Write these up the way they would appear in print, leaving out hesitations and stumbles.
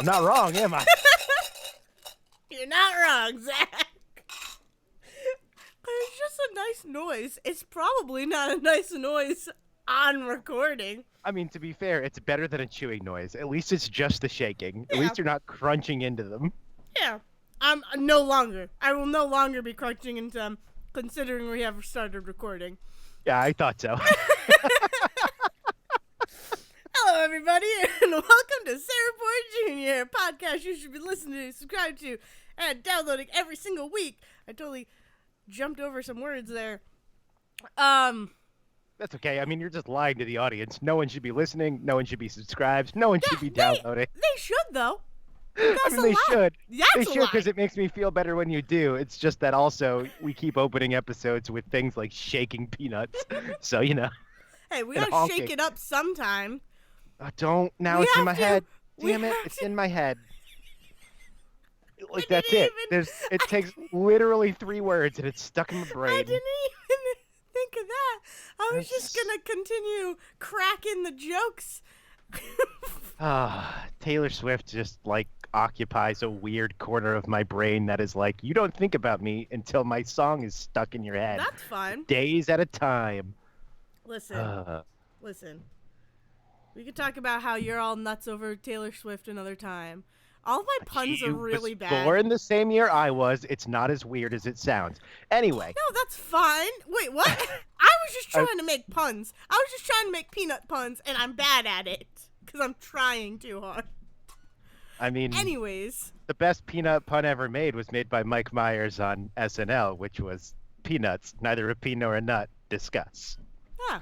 I'm not wrong, am I? You're not wrong, Zack. It's just a nice noise. It's probably not a nice noise on recording. I mean, to be fair, it's better than a chewing noise. At least it's just the shaking. At Yeah. least you're not crunching into them. Yeah. I will no longer be crunching into them, considering we have started recording. Yeah, I thought so. Hello, everybody, and welcome to sayreportjr, a podcast you should be listening to, subscribe to, and downloading every single week. I totally jumped over some words there. That's okay. I mean, you're just lying to the audience. No one should be listening. No one should be subscribed. No one should be downloading. They should, though. I mean, they should. They should, because lie. it makes me feel better when you do. It's just that also we keep opening episodes with things like shaking peanuts. So, you know. Hey, we gotta shake it up sometime. Don't. Now it's in my head. Damn it. It's in my head. Like, that's it. It takes literally 3 words and it's stuck in my brain. I didn't even think of that. I was just gonna continue cracking the jokes. Taylor Swift just, like, occupies a weird corner of my brain that is like, you don't think about me until my song is stuck in your head. That's fine. Days at a time. Listen. We could talk about how you're all nuts over Taylor Swift another time. All of my puns are really bad. Born the same year I was. It's not as weird as it sounds. Anyway. No, that's fine. Wait, what? I was just trying to make puns. I was just trying to make peanut puns, and I'm bad at it. Because I'm trying too hard. I mean, anyways. The best peanut pun ever made was made by Mike Myers on SNL, which was peanuts, neither a pea nor a nut, discuss. Huh.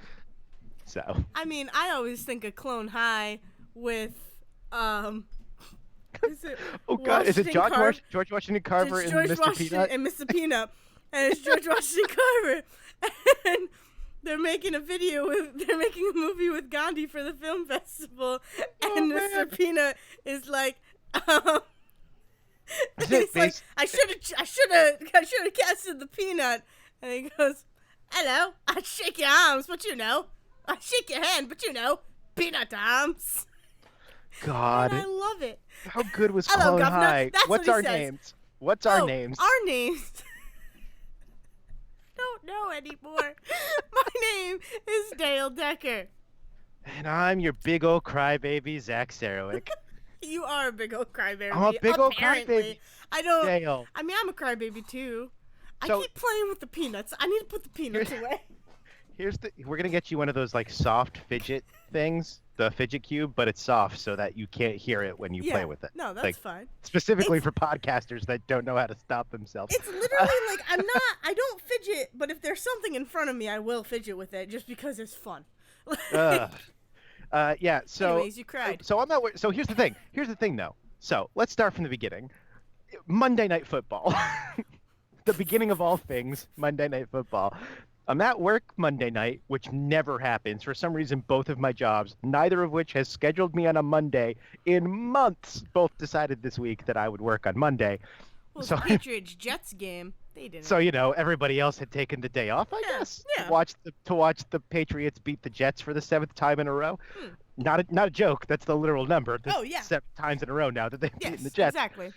So. I mean, I always think of Clone High with, is it oh God, is it George Washington Carver and Mr. Washington Peanut? And Mr. Peanut. And it's George Washington Carver. And they're making a movie with Gandhi for the film festival. And Mr. Peanut is like, he's like, I should have casted the peanut. And he goes, hello, I shake your arms, but you know. I shake your hand, but you know, peanut arms. God. And I love it. How good was Hello, Clone Governor. High? What's our names? What's our names? Our names. Don't know anymore. My name is Dayle Decker. And I'm your big old crybaby, Zack Sarowick. You are a big old crybaby. I'm a big old crybaby. Dale. I mean, I'm a crybaby too. So, I keep playing with the peanuts. I need to put the peanuts away. We're gonna get you one of those like soft fidget things, the fidget cube, but it's soft so that you can't hear it when you play with it. No, that's fine. Specifically for podcasters that don't know how to stop themselves. It's literally like I don't fidget, but if there's something in front of me, I will fidget with it just because it's fun. Yeah. So. Anyways, you cried. So I'm not. So here's the thing. Here's the thing, though. So let's start from the beginning. Monday Night Football. The beginning of all things. Monday Night Football. I'm at work Monday night, which never happens. For some reason, both of my jobs, neither of which has scheduled me on a Monday in months, both decided this week that I would work on Monday. Well, so, the Patriots-Jets game, they didn't. So, you know, everybody else had taken the day off, I guess, to watch the Patriots beat the Jets for the 7th time in a row. Not a joke. That's the literal number. 7 times in a row now that they've beaten the Jets. Exactly.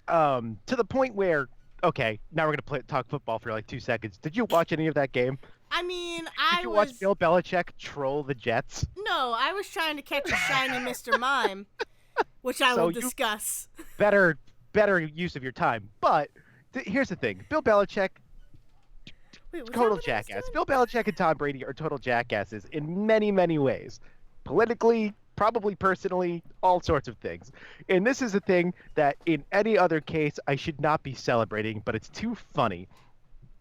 To the point where... Okay, now we're going to talk football for like 2 seconds. Did you watch any of that game? I mean, Did you watch Bill Belichick troll the Jets? No, I was trying to catch a shiny Mr. Mime, which I will discuss. Better use of your time. But here's the thing. Bill Belichick, total jackass. Bill Belichick and Tom Brady are total jackasses in many, many ways. Politically, probably personally, all sorts of things. And this is a thing that in any other case I should not be celebrating, but it's too funny.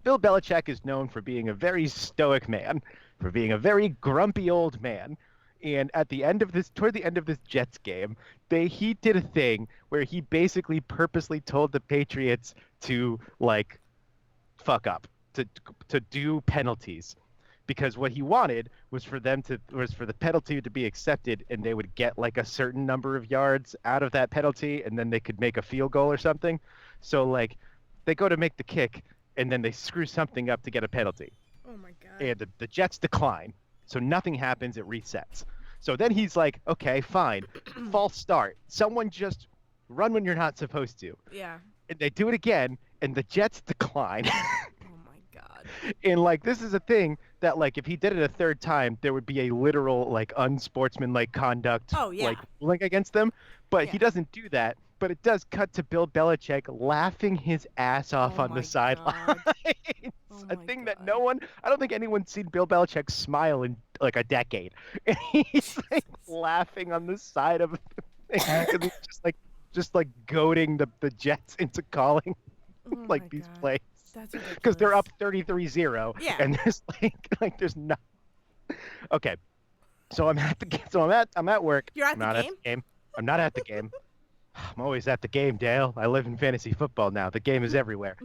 Bill Belichick is known for being a very stoic man, for being a very grumpy old man. And toward the end of this Jets game, he did a thing where he basically purposely told the Patriots to like fuck up, to do penalties. Because what he wanted was for the penalty to be accepted, and they would get like a certain number of yards out of that penalty, and then they could make a field goal or something. So like, they go to make the kick, and then they screw something up to get a penalty. Oh my God! And the Jets decline, so nothing happens. It resets. So then he's like, okay, fine, false start. Someone just run when you're not supposed to. Yeah. And they do it again, and the Jets decline. Oh my god. And like this is a thing that like if he did it a third time, there would be a literal like unsportsmanlike conduct Oh yeah. like ruling against them. But he Yeah. doesn't do that. But it does cut to Bill Belichick laughing his ass off Oh on the my sideline. god. Oh A my thing that god. I don't think anyone's seen Bill Belichick smile in like a decade. And he's like Jesus. laughing on the side of the thing because he's just like goading the Jets into calling Oh my like these god. plays. That's Because they're ridiculous. up 33-0, Yeah. and there's there's no. Okay, so I'm at work. You're at I'm the not game? at the game. I'm not at the game. I'm always at the game, Dale. I live in fantasy football now. The game is everywhere.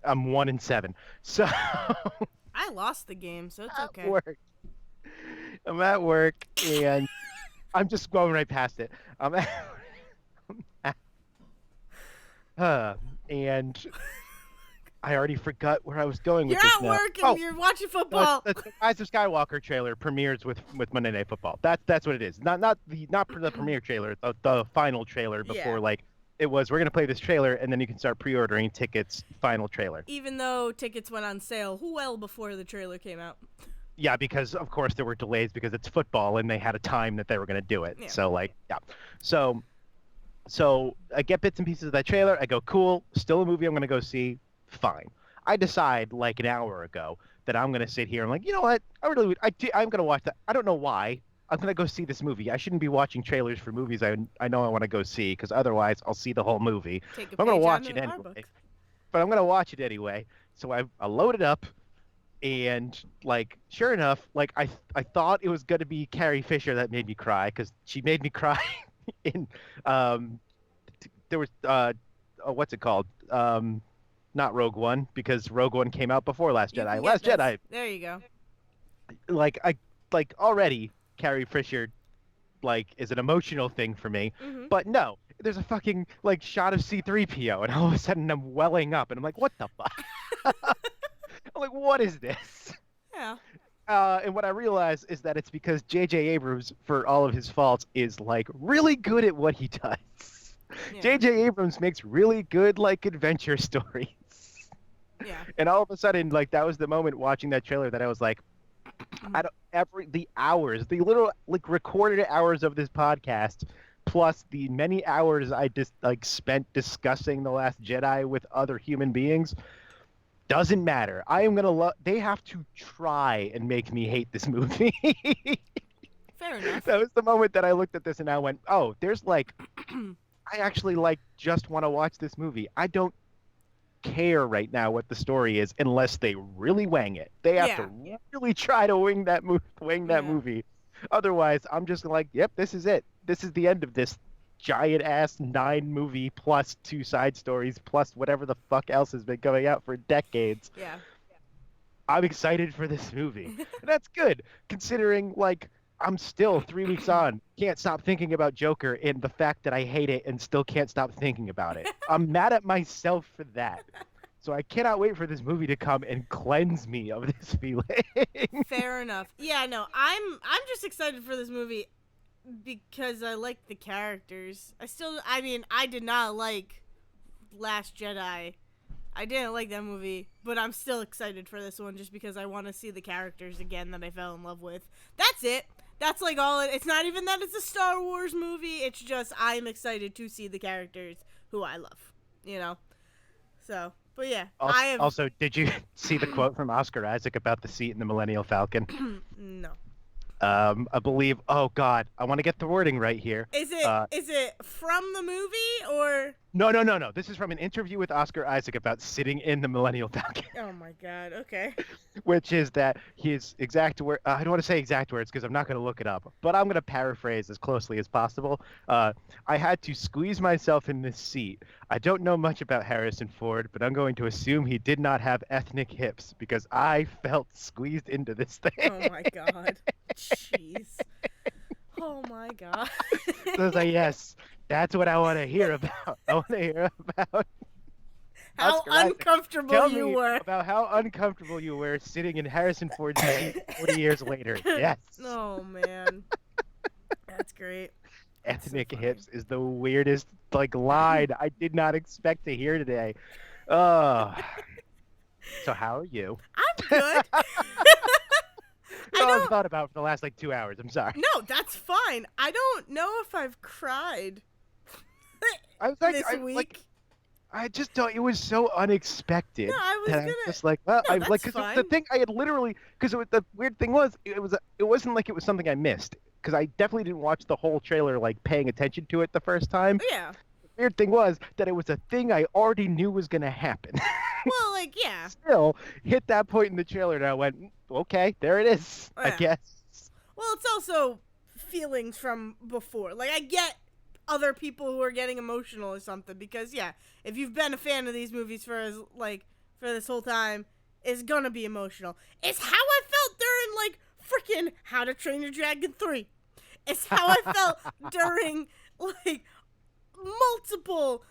I'm 1-7. So I lost the game, so it's at okay. work. I'm at work, and I'm just going right past it. I'm at, and I already forgot where I was going with You're this at now. work and you're watching football. The Rise of Skywalker trailer premieres with Monday Night Football. That's what it is. Not the premiere trailer, the final trailer before Yeah. like it was. We're gonna play this trailer and then you can start pre-ordering tickets. Final trailer. Even though tickets went on sale well before the trailer came out. Yeah, because of course there were delays because it's football and they had a time that they were gonna do it. Yeah. So like yeah, so I get bits and pieces of that trailer. I go cool. Still a movie I'm gonna go see. Fine. I decide like an hour ago that I'm gonna sit here and like, you know what? I'm gonna watch that. I don't know why. I'm gonna go see this movie. I shouldn't be watching trailers for movies I know I want to go see because otherwise I'll see the whole movie. Take a I'm gonna page watch out it of our anyway. book. But I'm gonna watch it anyway. So I load it up, and like sure enough, like I thought it was gonna be Carrie Fisher that made me cry because she made me cry in there was what's it called not Rogue One because Rogue One came out before Last You Jedi. can Last get this. Jedi, There you go. I already Carrie Fisher like is an emotional thing for me, Mm-hmm. but no, there's a fucking like shot of C-3PO and all of a sudden I'm welling up and I'm like, what the fuck? I'm like, what is this? Yeah. And what I realize is that it's because J.J. Abrams, for all of his faults, is like really good at what he does. Yeah. J.J. Abrams makes really good like adventure stories. Yeah. And all of a sudden, like that was the moment watching that trailer that I was like, the little like recorded hours of this podcast, plus the many hours I just like spent discussing The Last Jedi with other human beings, doesn't matter. I am gonna they have to try and make me hate this movie. Fair enough. That was the moment that I looked at this and I went, oh, there's like, I actually like just want to watch this movie. I don't care right now what the story is unless they really wang it. They have to really try to wing that movie. Otherwise, I'm just like, yep, this is it. This is the end of this giant ass 9 movie plus 2 side stories plus whatever the fuck else has been going out for decades. Yeah. I'm excited for this movie. That's good considering like I'm still 3 weeks on, can't stop thinking about Joker and the fact that I hate it and still can't stop thinking about it. I'm mad at myself for that. So I cannot wait for this movie to come and cleanse me of this feeling. Fair enough. Yeah, no, I'm just excited for this movie because I like the characters. I did not like Last Jedi. I didn't like that movie, but I'm still excited for this one just because I want to see the characters again that I fell in love with. That's it. That's like all it's not even that it's a Star Wars movie. It's just I'm excited to see the characters who I love, you know? So, but yeah, Also, did you see the quote from Oscar Isaac about the seat in the Millennial Falcon? No. I believe, oh God, I want to get the wording right here. Is it from the movie or? No. This is from an interview with Oscar Isaac about sitting in the Millennial Falcon. Oh my God. Okay. Which is that his exact word, I don't want to say exact words because I'm not going to look it up, but I'm going to paraphrase as closely as possible. I had to squeeze myself in this seat. I don't know much about Harrison Ford, but I'm going to assume he did not have ethnic hips because I felt squeezed into this thing. Oh my God. Jeez. Oh my God. So I was like, yes, that's what I want to hear about. I want to hear about how Oscar Isaac, uncomfortable tell you me were. about how uncomfortable you were sitting in Harrison Ford's seat 40 years later. Yes. Oh man, that's great. That's so Ethnic funny. hips is the weirdest line I did not expect to hear today. Oh. So how are you? I'm good. That's I all I've don't. thought about for the last 2 hours. I'm sorry. No, that's fine. I don't know if I've cried I was this week. I just thought it was so No, unexpected I was that I was gonna. just like, well, No, I like that's because the fine. thing I had literally because the weird thing was it wasn't like it was something I missed because I definitely didn't watch the whole trailer paying attention to it the first time. Yeah. The weird thing was that it was a thing I already knew was gonna happen. Well, yeah. Still hit that point in the trailer and I went, okay, there it is, I Yeah. guess. Well, it's also feelings from before. Like, I get other people who are getting emotional or something because, yeah, if you've been a fan of these movies for for this whole time, it's gonna be emotional. It's how I felt during freaking How to Train Your Dragon 3. It's how I felt during multiple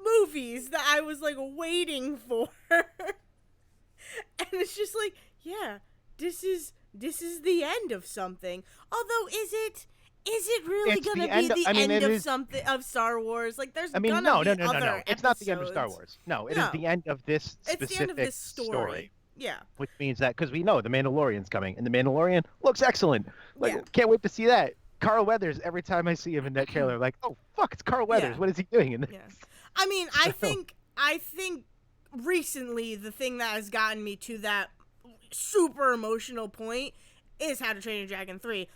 movies that I was waiting for. And it's just yeah, this is the end of something. Although is it really It's gonna the be end. the I mean, end it of is. something of Star Wars? There's I mean, gonna no, no, be no, no, no. other It's not the end of Star episodes. Wars. No, it is No, the end of this it's the end of specific this story. Yeah, which means that because we know the Mandalorian's coming, and the Mandalorian looks excellent. yeah, Can't wait to see that. Carl Weathers. Every time I see him in that trailer, oh fuck, it's Carl Weathers. yeah, What is he doing in this? yeah. I mean, So, I think recently the thing that has gotten me to that super emotional point is How to Train Your Dragon 3.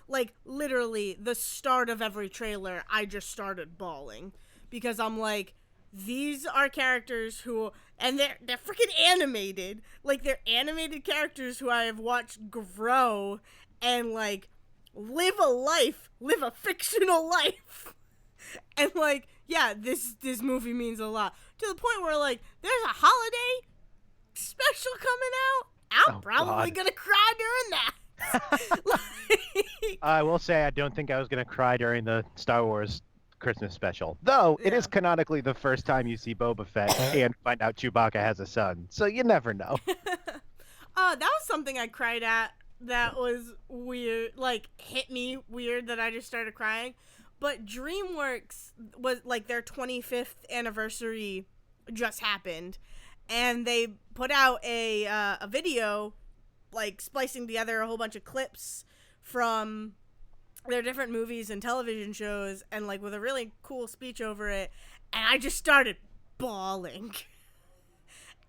Literally, the start of every trailer, I just started bawling. Because I'm these are characters who, and they're freaking animated. They're animated characters who I have watched grow and, live a fictional life. And, yeah, this movie means a lot. To the point where, there's a holiday special coming out. I'm probably gonna cry during that. I will say I don't think I was gonna cry during the Star Wars Christmas special, though it Yeah. is canonically the first time you see Boba Fett and find out Chewbacca has a son, so you never know. That was something I cried at. That was weird. Hit me weird that I just started crying. But DreamWorks was their 25th anniversary just happened, and they put out a video splicing together a whole bunch of clips from their different movies and television shows, and with a really cool speech over it, and I just started bawling.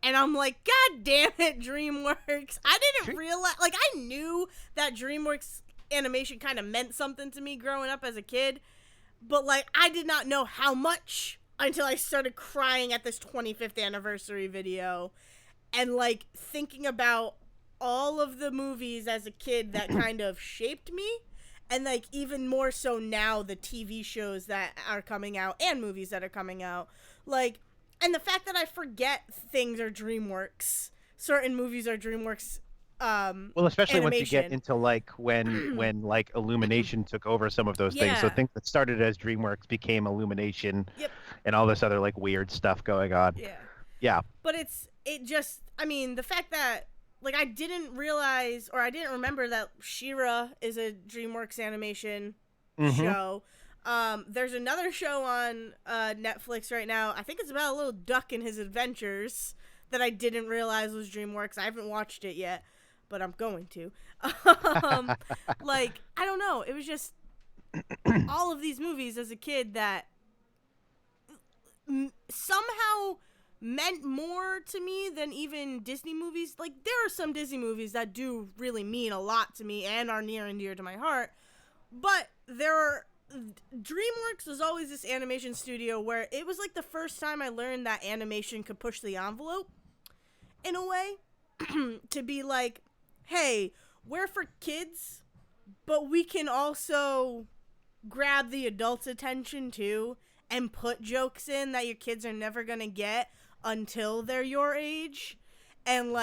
And I'm God damn it, DreamWorks. I didn't realize, I knew that DreamWorks animation kind of meant something to me growing up as a kid, but I did not know how much until I started crying at this 25th anniversary video and thinking about all of the movies as a kid that kind of shaped me, and even more so now the TV shows that are coming out and movies that are coming out, and the fact that I forget things are DreamWorks, certain movies are DreamWorks. Well, especially animation. once you get into when Illumination took over some of those things. So Yeah. things that started as DreamWorks became Illumination, Yep. and all this other weird stuff going on. Yeah. Yeah. But I mean, the fact that I didn't realize or I didn't remember that She-Ra is a DreamWorks animation show. There's another show on Netflix right now. I think it's about a little duck and his adventures that I didn't realize was DreamWorks. I haven't watched it yet, but I'm going to. I don't know. It was just all of these movies as a kid that somehow meant more to me than even Disney movies. There are some Disney movies that do really mean a lot to me and are near and dear to my heart, but DreamWorks was always this animation studio where it was the first time I learned that animation could push the envelope in a way to be hey, we're for kids, but we can also grab the adults' attention too and put jokes in that your kids are never gonna get until they're your age, and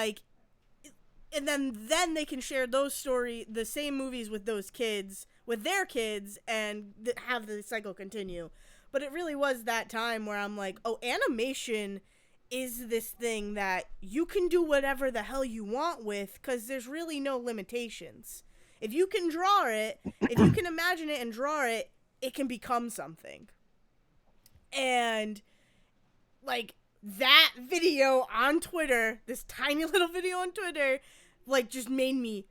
and then they can share the same movies with those kids, with their kids, and have the cycle continue. But it really was that time where I'm oh, animation is this thing that you can do whatever the hell you want with, because there's really no limitations. If you can draw it, if you can imagine it and draw it, it can become something. And, like, that video on Twitter, this tiny little video on Twitter, like, just made me...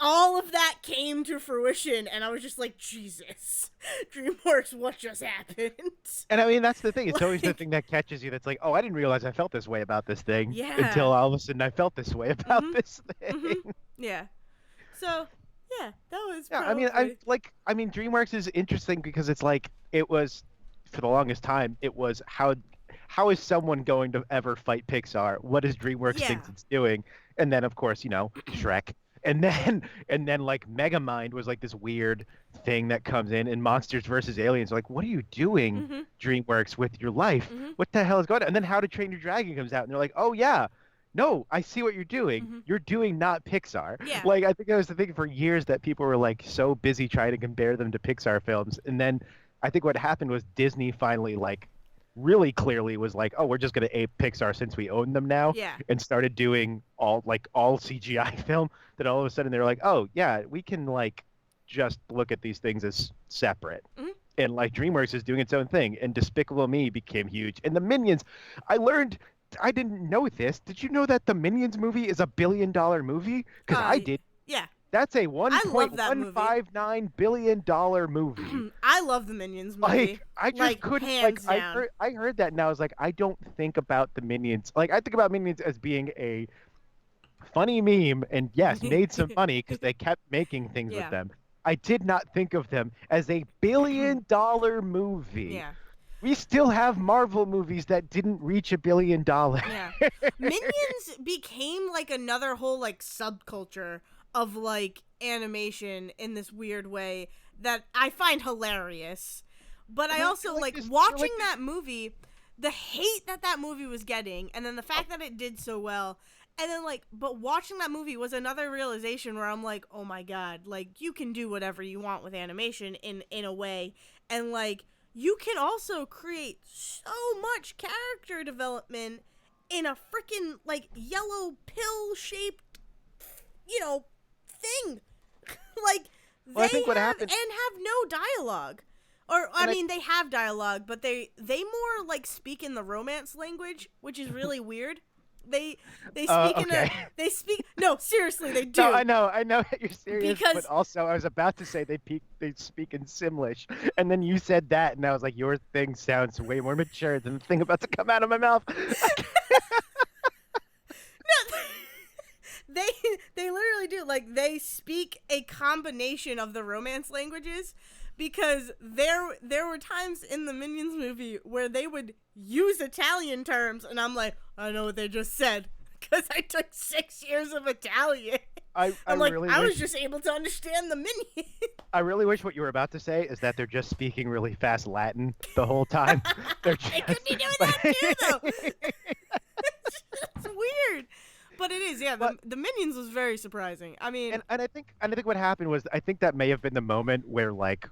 All of that came to fruition, and I was just like, Jesus, DreamWorks, what just happened? And I mean, that's the thing. It's always the thing that catches you that's like, oh, I didn't realize I felt this way about this thing until all of a sudden I felt this way about this thing. Yeah. So, yeah, that was I mean, DreamWorks is interesting because it's like, it was, for the longest time, it was how is someone going to ever fight Pixar? What does DreamWorks thinks it's doing? And then, of course, Shrek. And then like Megamind was like this weird thing that comes in, and Monsters versus Aliens. Like, what are you doing, DreamWorks, with your life? What the hell is going on? And then How to Train Your Dragon comes out, and they're like, oh yeah, no, I see what you're doing. You're doing not Pixar. Yeah. Like, I think that was the thing for years, that people were like so busy trying to compare them to Pixar films, and then I think what happened was Disney finally like really clearly was like, oh, we're just going to ape Pixar since we own them now, and started doing all CGI film. That all of a sudden they're like, oh yeah, we can like just look at these things as separate. And like DreamWorks is doing its own thing, and Despicable Me became huge, and the Minions. I didn't know this. Did you know that the Minions movie is $1 billion movie? Because I did. Yeah. That's a $1.159 billion movie. I love the Minions movie. Like, I just couldn't. Like, I heard that, and I was like, I don't think about the Minions. Like, I think about Minions as being a funny meme, and yes, made some money because they kept making things with them. I did not think of them as a $1 billion movie. Yeah. We still have Marvel movies that didn't reach $1 billion. Yeah. Minions became like another whole like subculture of like animation in this weird way that I find hilarious. But I also like watching that movie, the hate that movie was getting, and then the fact that it did so well. And then, like, but watching that movie was another realization where I'm like, oh my God, like, you can do whatever you want with animation in a way. And, like, you can also create so much character development in a freaking, like, yellow pill-shaped, thing. Like, have no dialogue. Or, I mean, they have dialogue, but they more, like, speak in the romance language, which is really weird. They speak no, seriously, they do. No, I know that you're serious, but also I was about to say they speak in Simlish, and then you said that, and I was like, your thing sounds way more mature than the thing about to come out of my mouth. No, they literally do. Like, they speak a combination of the romance languages, because there were times in the Minions movie where they would use Italian terms, and I'm like, I know what they just said, because I took 6 years of Italian. I was just able to understand the Minions. I really wish what you were about to say is that they're just speaking really fast Latin the whole time. They could be doing that too, though. It's weird. But it is, yeah. The Minions was very surprising. I mean, and I think what happened was, I think that may have been the moment where like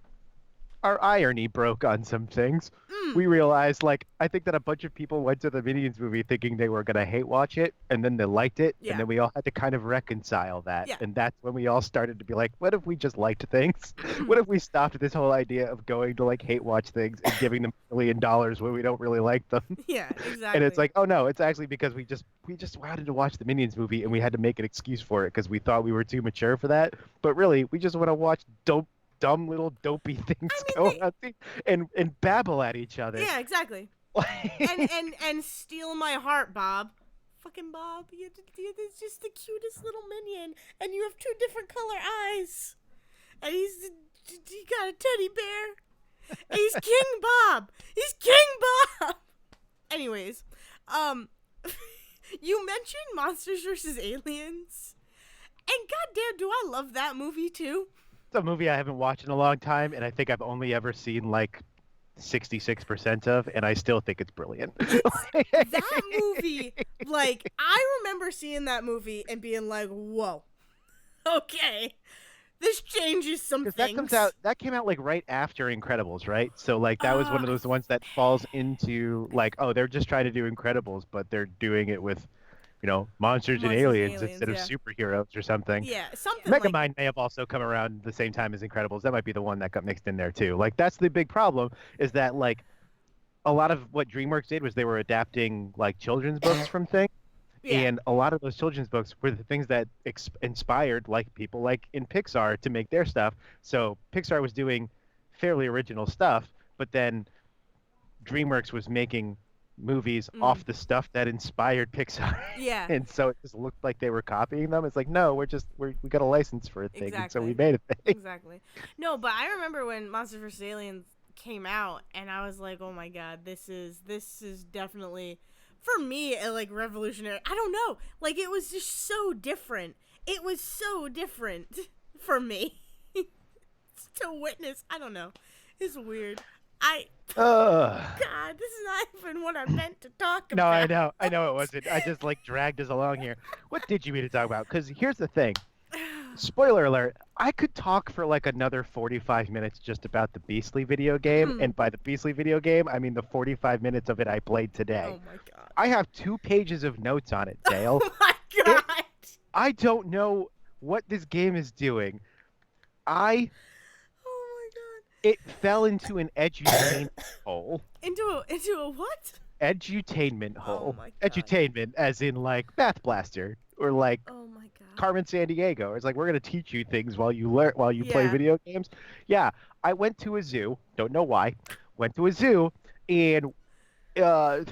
our irony broke on some things. We realized, like, I think that a bunch of people went to the Minions movie thinking they were gonna hate watch it, and then they liked it, and then we all had to kind of reconcile that, and that's when we all started to be like, what if we just liked things? What if we stopped this whole idea of going to like hate watch things and giving them $1 million when we don't really like them? Yeah, exactly. And it's like, oh no, it's actually because we just wanted to watch the Minions movie, and we had to make an excuse for it because we thought we were too mature for that. But really, we just want to watch dumb little dopey things go out and babble at each other. Yeah, exactly. and steal my heart, Bob. Fucking Bob, you're just the cutest little minion, and you have 2 different color eyes, and he got a teddy bear. And he's King Bob. He's King Bob. Anyways, you mentioned Monsters vs. Aliens, and goddamn, do I love that movie too. It's a movie I haven't watched in a long time, and I think I've only ever seen like 66% of, and I still think it's brilliant. That movie, like, I remember seeing that movie and being like, whoa, okay, This changes some Because things. that came out like right after Incredibles, right? So like that was one of I those ones that falls into like, oh, they're just trying to do Incredibles, but they're doing it with, monsters and Monsters and aliens Aliens, instead of yeah. superheroes or something. Yeah, something like Megamind may have also come around the same time as Incredibles. That might be the one that got mixed in there too. Like that's the big problem is that like a lot of what DreamWorks did was they were adapting like children's books from things, yeah. and a lot of those children's books were the things that inspired like people like in Pixar to make their stuff. So Pixar was doing fairly original stuff, but then DreamWorks was making movies Mm. off the stuff that inspired Pixar. Yeah, And so it just looked like they were copying them. It's like, no, we got a license for a thing, and so we exactly. made a thing. Exactly. No, but I remember when Monsters vs. Aliens came out and I was like, "Oh my god, this is definitely for me a like revolutionary." I don't know. Like it was just so different. It was so different for me to witness. I don't know. It's weird. I Ugh. God, this is not even what I meant to talk No, about. I know it wasn't. I just like dragged us along here. What did you mean to talk about? Because here's the thing. Spoiler alert, I could talk for like another 45 minutes just about the Beastly video game. And by the Beastly video game, I mean the 45 minutes of it I played today. Oh my god. I have 2 pages of notes on it, Dale. Oh my It, god. I don't know what this game is doing. I Oh It fell into an edutainment hole. my god. Into a what? Edutainment Oh hole. my god. Edutainment, as in like Math Blaster or like Oh my god. Carmen San Diego. It's like we're gonna teach you things while you play Yeah. video games. Yeah, I went to a zoo. Don't know why. Went to a zoo, and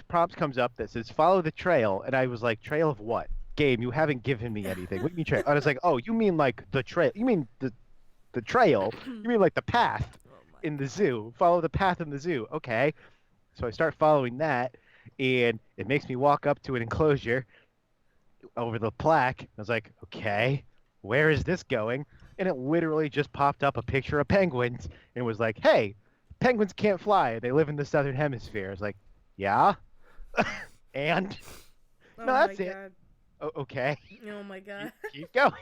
prompts comes up that says follow the trail, and I was like, trail of what? Game, you haven't given me anything. What do you mean trail? And I was like, oh, you mean like the trail? You mean the trail? You mean like the path Oh my in the god. zoo? Follow the path in the zoo. Okay. So I start following that, and it makes me walk up to an enclosure over the plaque. I was like, okay, where is this going? And it literally just popped up a picture of penguins and was like, hey, penguins can't fly. They live in the southern hemisphere. I was like, yeah, and Oh no, my that's it. god. Okay, Oh my god. keep going.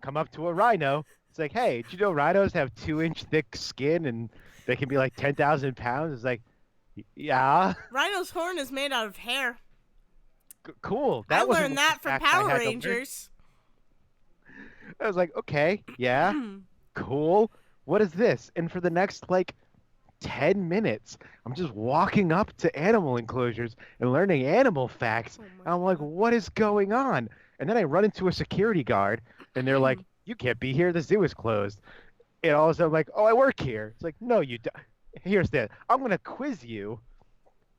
Come up to a rhino. It's like, hey, did you know rhinos have 2-inch thick skin and they can be like 10,000 pounds? It's like, yeah, Rhino's horn is made out of hair. cool. I That wasn't learned one of that the from facts I Power had to learn. Rangers. I was like, okay, yeah, cool. What is this? And for the next like 10 minutes, I'm just walking up to animal enclosures and learning animal facts. Oh my And I'm like, god. what is going on? And then I run into a security guard and they're like, you can't be here. The zoo is closed. And all of a sudden, I'm like, oh, I work here. It's like, no, you don't. Here's the, I'm going to quiz you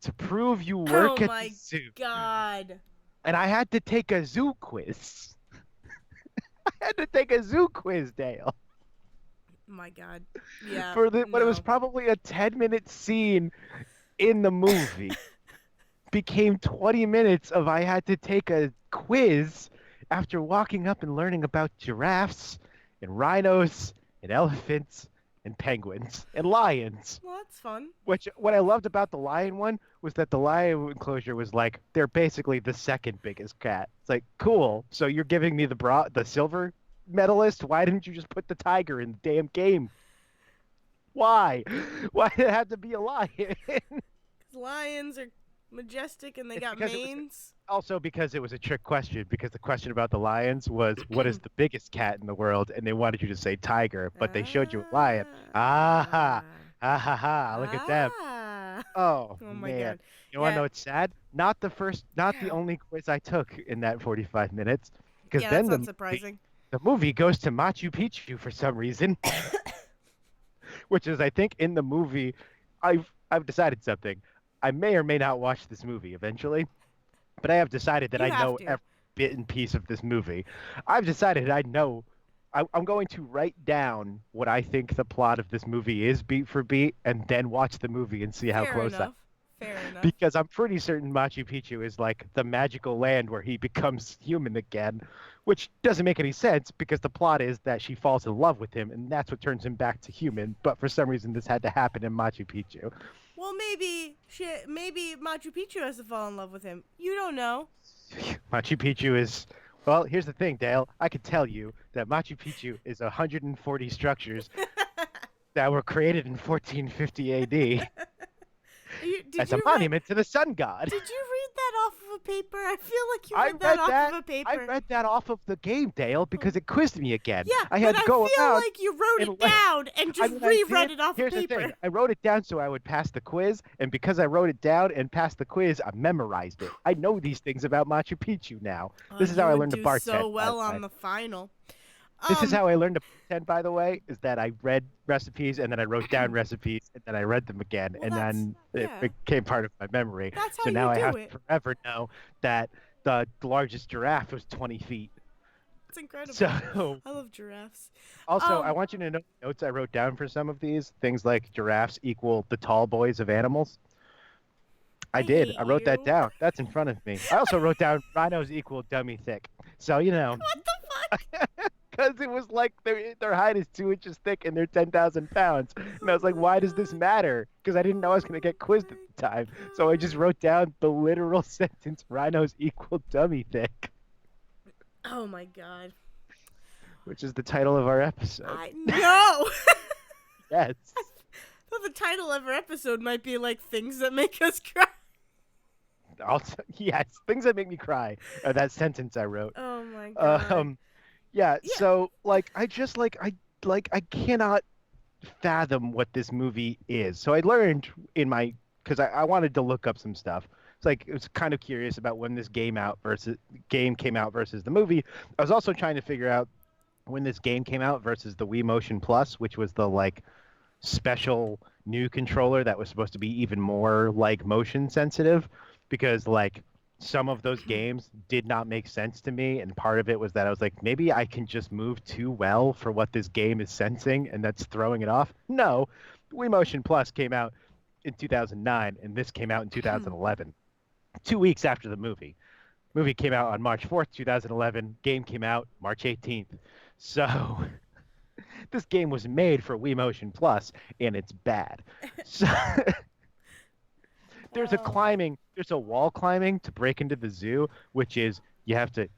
to prove you Oh work at the my zoo. god. And I had to take a zoo quiz. I had to take a zoo quiz, Dale. My god. Yeah. For the what it was No. probably a 10-minute scene in the movie became 20 minutes of I had to take a quiz after walking up and learning about giraffes and rhinos and elephants and penguins and lions. Well, that's fun. Which what I loved about the lion one was that the lion enclosure was like they're basically the second biggest cat. It's like cool. So you're giving me the silver medalist? Why didn't you just put the tiger in the damn game? Why? Why did it have to be a lion? 'Cause lions are majestic and they It's got because it was manes. also because it was a trick question because the question about the lions was what is the biggest cat in the world and they wanted you to say tiger, but they showed you a lion. Ah ha ha ha! Look at them. Ah. Oh Oh my man. god. You want to Yeah. know what's sad? Not the only quiz I took in that 45 minutes because Yeah, then that's not surprising. the movie goes to Machu Picchu for some reason, which is I think in the movie I've decided something. I may or may not watch this movie eventually, but I have decided that You I have know to. every bit and piece of this movie. I've decided I know. I'm going to write down what I think the plot of this movie is beat for beat, and then watch the movie and see how Fair close I. enough. Fair enough. Because I'm pretty certain Machu Picchu is like the magical land where he becomes human again, which doesn't make any sense because the plot is that she falls in love with him, and that's what turns him back to human. But for some reason, this had to happen in Machu Picchu. Well, maybe Machu Picchu has to fall in love with him. You don't know. Machu Picchu is Well, here's the thing, Dale. I can tell you that Machu Picchu is 140 structures that were created in 1450 AD Did as a you read? monument to the sun god. Did you read that off of a paper? I feel like you I read that read off of that. a I paper. read that off of the game, Dale, Oh. because it quizzed me again. Yeah, I but had to I go feel around like you wrote and it down and I just mean, I reread did. it off a Here's the thing. paper. I wrote it down so I would pass the quiz, and because I wrote it down and passed the quiz, I memorized it. I know these things about Machu Picchu now. Oh, This is how you I would learned to do bartend, so by the well way. on the final. This is Um, how I learned to bartend, by the way, is that I read recipes and then I wrote down recipes and then I read them again, well, and that's then it yeah. became part of my memory. That's how So you now I do have it. to forever know that the largest giraffe was 20 feet. It's incredible. So I love giraffes. also, I Um, want you to know the notes I wrote down for some of these things like giraffes equal the tall boys of animals. I I did. hate I wrote that you. down. That's in front of me. I also wrote down rhinos equal dummy thick. So, What the fuck? because it was like their hide is 2 inches thick and they're 10,000 pounds. And I was Oh like, my why does this god. matter? Because I didn't know I was going to get Oh quizzed at my the time. So I just wrote down the literal sentence rhinos equal dummy thick, god. Oh my god. which is the title of our episode. I no. Yes. So the title of our episode might be like things that make us cry. Also, yes, things that make me cry are that sentence I wrote. Oh my god. Um, yeah, Yeah. so like I cannot fathom what this movie is. So I learned in my because I wanted to look up some stuff. It's like it was kind of curious about when this game came out versus the movie. I was also trying to figure out when this game came out versus the Wii Motion Plus, which was the like special new controller that was supposed to be even more like motion sensitive because like some of those games did not make sense to me, and part of it was that I was like, maybe I can just move too well for what this game is sensing and that's throwing it off. No, Wii Motion Plus came out in 2009 and this came out in 2011, 2 weeks after the movie came out on March 4th 2011, game came out March 18th. So this game was made for Wii Motion Plus, and it's bad. So Well, there's a wall climbing to break into the zoo, which is you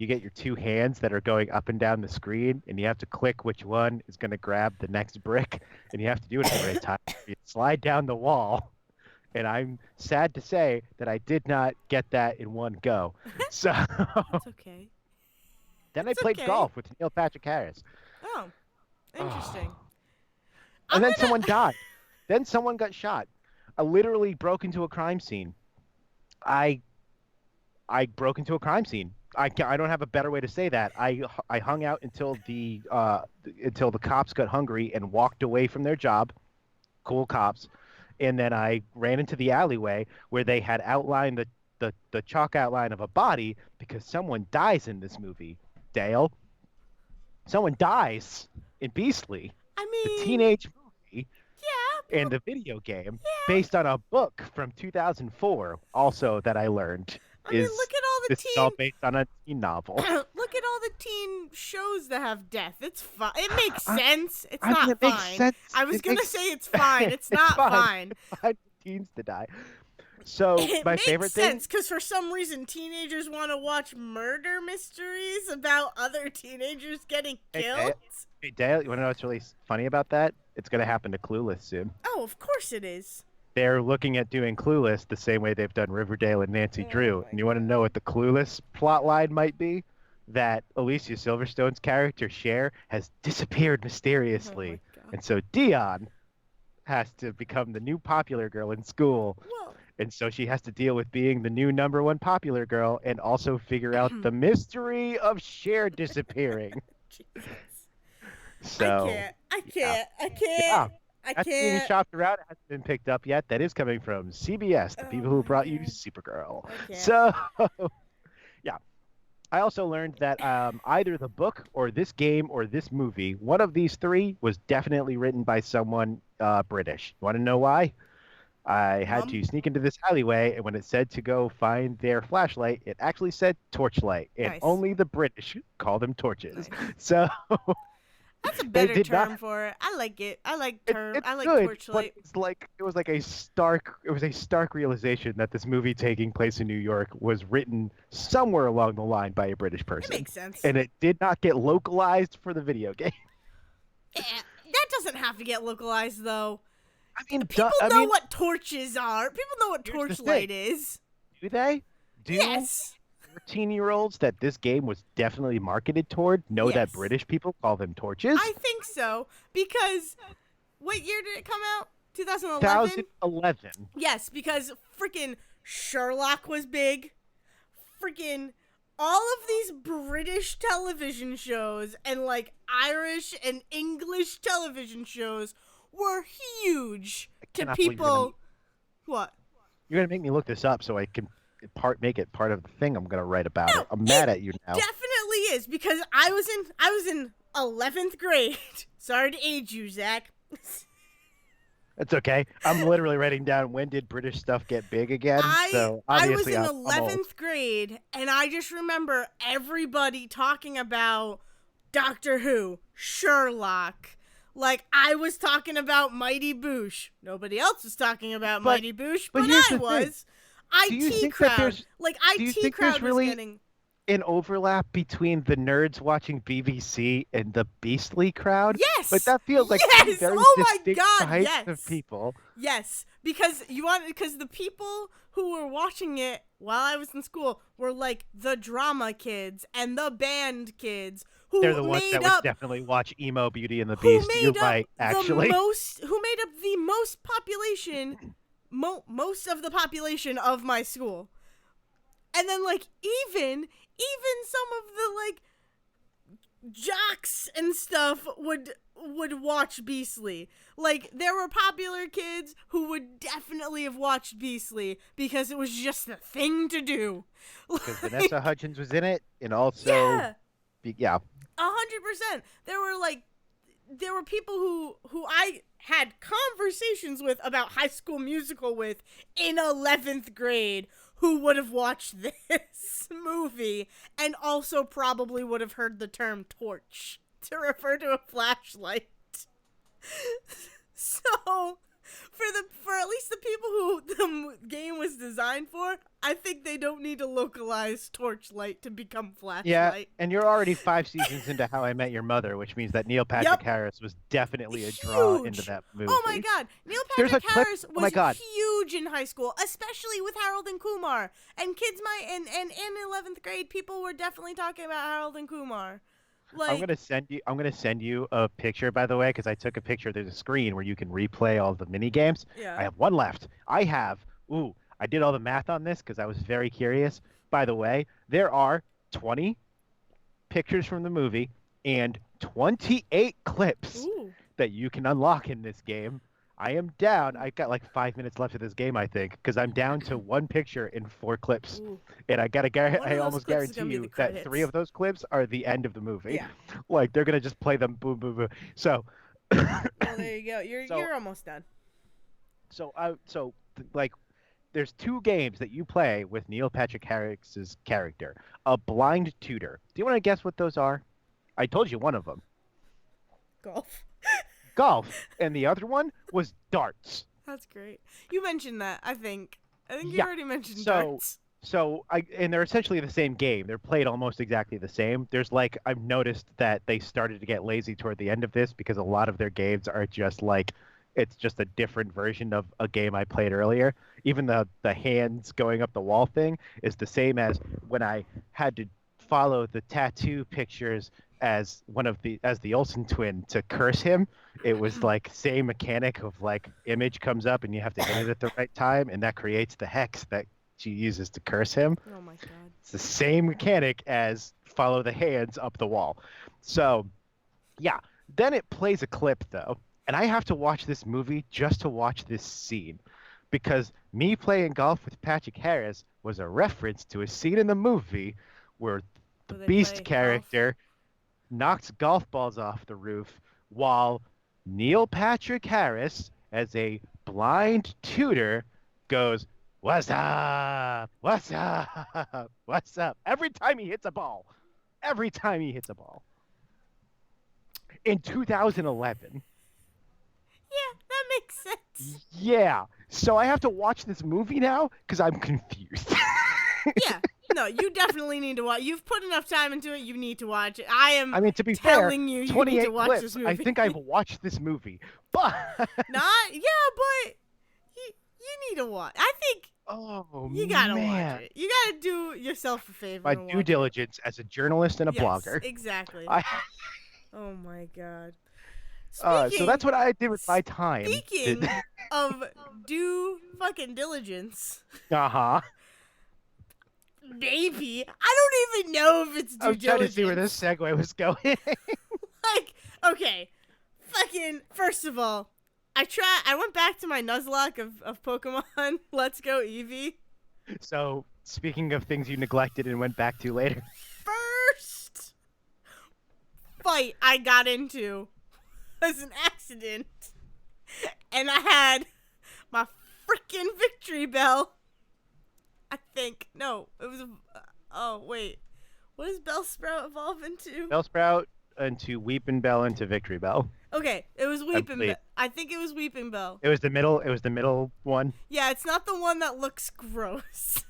get your two hands that are going up and down the screen, and you have to click which one is going to grab the next brick, and you have to do it at the right time. You slide down the wall, and I'm sad to say that I did not get that in one go. So it's okay. then I It's played okay. golf with Neil Patrick Harris. Oh, interesting. Oh. I'm And then gonna. someone died. Then someone got shot. I literally broke into a crime scene. I I broke into a crime scene. I don't have a better way to say that. I hung out until the cops got hungry and walked away from their job. Cool cops. And then I ran into the alleyway where they had outlined the chalk outline of a body because someone dies in this movie. Dale, someone dies in Beastly, I the mean, teenage movie yeah, and people. the video game Yeah. based on a book from 2004 also that I learned I mean, is this is all based on a teen novel. look at all the teen shows that have death. It's fine. It makes I, sense. It's I mean, not it makes fine. sense. I was It gonna makes say it's fine. It's it's not fine. fine. It's fine for teens to die. So It my makes favorite thing, sense because for some reason teenagers want to watch murder mysteries about other teenagers getting killed. Hey, Dale, you want to know what's really funny about that? It's going to happen to Clueless soon. Oh, of course it is. They're looking at doing Clueless the same way they've done Riverdale and Nancy Oh Drew. my And you want to know what the Clueless plot line might be? That Alicia Silverstone's character, Cher, has disappeared Oh my mysteriously. god. And so Dion has to become the new popular girl in school. Well, And so she has to deal with being the new number one popular girl and also figure out the mystery of Cher disappearing. Jesus. I So, can't. I yeah. can't. I Yeah. can't. I That's being can't. shopped around. It hasn't been picked up yet. That is coming from CBS, the Oh people who my brought you God. Supergirl. I can't. So, yeah. I also learned that either the book or this game or this movie, one of these three, was definitely written by someone British. You want to know why? I had to sneak into this alleyway, and when it said to go find their flashlight, it actually said torchlight, and Nice. only the British call them torches. Nice. So, That's a They better did not. term for it. I like it. I like It's I like good, but torchlight. it's like it was like a stark realization that this movie taking place in New York was written somewhere along the line by a British It person, makes sense. and it did not get localized for the video game. That doesn't have to get localized though. I mean, People I know mean, what torches are. People know what here's the thing: torchlight is. do they? Do Yes. 14-year-olds that this game was definitely marketed toward know that Yes. British people call them torches? I think so because what year did it come out? 2011? 2011. Yes, because freaking Sherlock was big. Freaking all of these British television shows and like Irish and English television shows were huge I to cannot believe you're gonna people. What? make me look this up so I can make it part of the thing I'm gonna write about No, it. I'm it mad at you now. definitely is because I was in 11th grade. Sorry to age you, Zach. It's okay. I'm literally writing down when did British stuff get big again. So I was obviously in I'm old. 11th grade and I just remember everybody talking about Doctor Who, Sherlock. Like I was talking about Mighty Boosh. Nobody else was talking about But Mighty Boosh, but but here's I the thing. was. Do you IT think that crowd. there's Like do you IT think there's crowd was really getting. an overlap between the nerds watching BBC and the Beastly crowd? Like Yes! that feels like two Yes! very Oh my distinct god, types of yes! people. Yes, because the people who were watching it while I was in school were like the drama kids and the band kids They're who the ones made that would up definitely watch Emo Beauty and the who Beast. You're made up right, actually. who made up the most population most of the population of my school. And then like even some of the like jocks and stuff would watch Beastly. Like there were popular kids who would definitely have watched Beastly because it was just the thing to do. Because Like, Vanessa Hudgens was in it, and also, yeah, yeah, 100%. There were people who I had conversations with about High School Musical with in 11th grade who would have watched this movie and also probably would have heard the term torch to refer to a flashlight. So, for at least the people who the game was designed for, I think they don't need to localize torchlight to become flashlight. yeah. And you're already 5 seasons into How I Met Your Mother, which means that Neil Patrick Yep. Harris was definitely a draw into Huge. that movie. Oh my god, Neil There's a Patrick clip. Harris Oh my was god. huge in high school, especially with Harold and Kumar. And kids and in 11th grade, people were definitely talking about Harold and Kumar. Like I'm gonna send you a picture, by the way, because I took a picture. There's a screen where you can replay all the mini games. yeah. I have one left. I did all the math on this because I was very curious. By the way, there are 20 pictures from the movie and 28 clips Ooh. that you can unlock in this game. I am down. I got like 5 minutes left of this game, I think, because I'm down to one picture in 4 clips. Ooh. And One of I those almost clips is guarantee gonna be you the that credits. 3 of those clips are the end of the movie. Yeah. Like they're gonna just play them boom, boom, boom. So, Well, there you go. So- You're almost done. like, there's 2 games that you play with Neil Patrick Harris's character. A blind tutor. Do you want to guess what those are? I told you one of them. Golf. Golf, and the other one was darts. That's great. You mentioned that. I think you Yeah. already mentioned So- darts. And they're essentially the same game. They're played almost exactly the same. There's like I've noticed that they started to get lazy toward the end of this because a lot of their games are just like it's just a different version of a game I played earlier. Even the hands going up the wall thing is the same as when I had to follow the tattoo pictures as the Olsen twin to curse him. It was like same mechanic of like image comes up and you have to hit it at the right time and that creates the hex that she uses to curse him. Oh my god. It's the same mechanic as follow the hands up the wall. So, yeah. Then it plays a clip though, and I have to watch this movie just to watch this scene, because me playing golf with Patrick Harris was a reference to a scene in the movie where the Where they Beast play character knocks golf balls off the roof while Neil Patrick Harris, as a blind tutor, goes, "What's up? What's up? What's up?" Every time he hits a ball. Every time he hits a ball. in 2011. Yeah, that makes sense. Yeah. So I have to watch this movie now because I'm confused. Yeah. No, you definitely need to watch. You've put enough time into it. You need to watch it. I am I mean, to be fair, telling you, you need to 28 watch this clips. movie. I think I've watched this movie, but Not, yeah, but you need to watch. I think oh you gotta man, watch it. You gotta do yourself a favor my and due watch diligence as a journalist and a it. Yes, blogger. exactly. I, Oh my god. so that's what I did with my time. Speaking of due fucking diligence, Uh-huh. maybe I don't even know if it's due I'm trying to diligence. see where this segue was going. Like, okay, fucking. First of all, I went back to my Nuzlocke of Pokemon Let's Go Eevee. So, speaking of things you neglected and went back to later. First fight I got into was an accident, and I had my freaking victory bell. I think no, it was. Oh wait, what does Bellsprout evolve into? Bellsprout into Weeping Bell into Victory Bell. Okay, it was Weeping Bell. I think it was Weeping Bell. It was the middle one. Yeah, it's not the one that looks gross.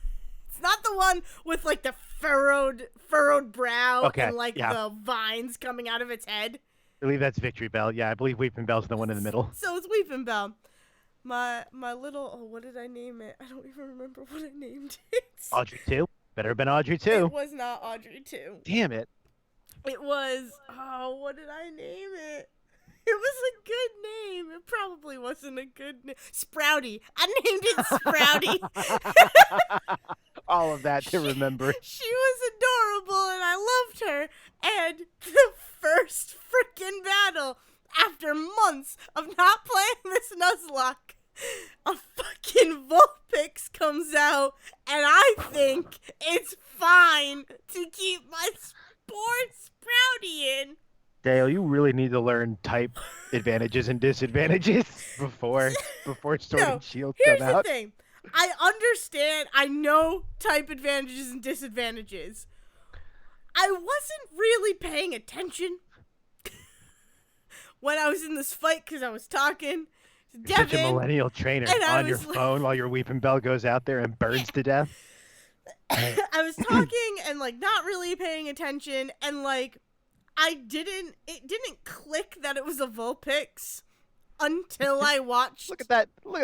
It's not the one with like the furrowed brow and like the vines coming out of its head. I believe that's Victory Bell. Yeah, I believe Weeping Bell's the one in the middle. So it's Weeping Bell. My little what did I name it? I don't even remember what I named it. Audrey 2. Better have been Audrey 2. It was not Audrey 2. Damn it. It was what did I name it? It was a good name. It probably wasn't a good name. Sprouty. I named it Sprouty. All of that to remember. She was adorable and I loved her. And the first freaking battle, after months of not playing this Nuzlocke, a fucking Vulpix comes out, and I think it's fine to keep my sports Sprouty in. Dayle, you really need to learn type advantages and disadvantages before Sword and Shield come out. Here's the thing. I understand. I know type advantages and disadvantages. I wasn't really paying attention when I was in this fight because I was talking to Devin. Such a millennial trainer on your phone while your Weeping Bell goes out there and burns to death. I was talking and like not really paying attention, and like it didn't click that it was a Vulpix until I watched. Look at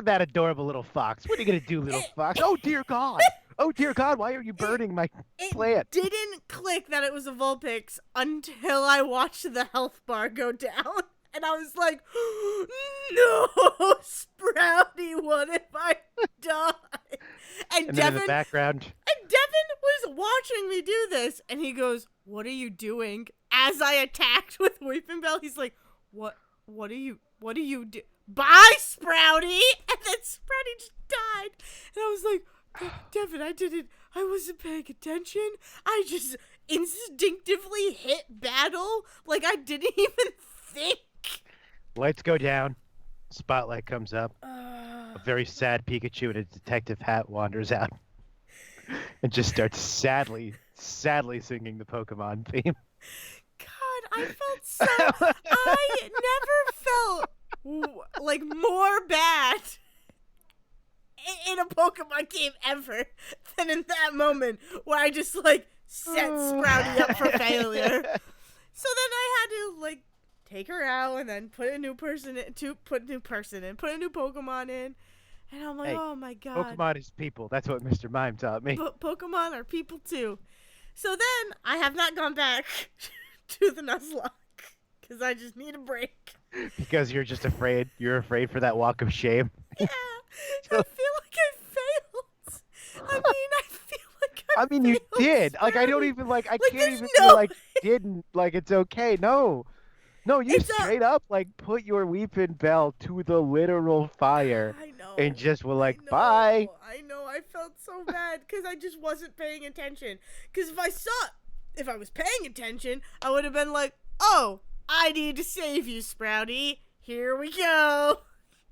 that adorable little fox. What are you gonna do, little fox? Oh dear God! Oh dear God! Why are you burning my plant? It didn't click that it was a Vulpix until I watched the health bar go down, and I was like, "No, Sprouty, what if I die?" And then Devin, in the background. And Devin was watching me do this, and he goes, "What are you doing?" As I attacked with Weeping Bell, he's like, What do you do? Bye, Sprouty!" And then Sprouty just died. And I was like, Devin, I wasn't paying attention. I just instinctively hit battle. Like I didn't even think. Lights go down. Spotlight comes up. A very sad Pikachu in a detective hat wanders out and just starts sadly singing the Pokemon theme. God, I never felt like more bad in a Pokemon game ever than in that moment where I just like set Sprouty up for failure. So then I had to like take her out and then put a new Pokemon in. And I'm like, oh my God. Pokemon is people. That's what Mr. Mime taught me. Pokemon are people too. So then I have not gone back to the Nuzlocke because I just need a break. Because you're just afraid. You're afraid for that walk of shame. Yeah. I feel like I failed. I mean, you did. Like, I don't even, like, I can't even feel like didn't. Like, it's okay. No, you straight up, like, put your Weeping Bell to the literal fire. I know. And just were like, bye. I know. I felt so bad because I just wasn't paying attention. Because if I was paying attention, I would have been like, oh, I need to save you, Sprouty. Here we go.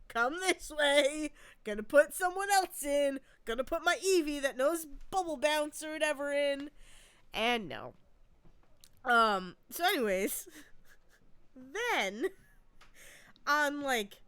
Come this way. Gonna put someone else in. Gonna put my Eevee that knows Bubble Bounce or whatever in. And no. So anyways, Then on like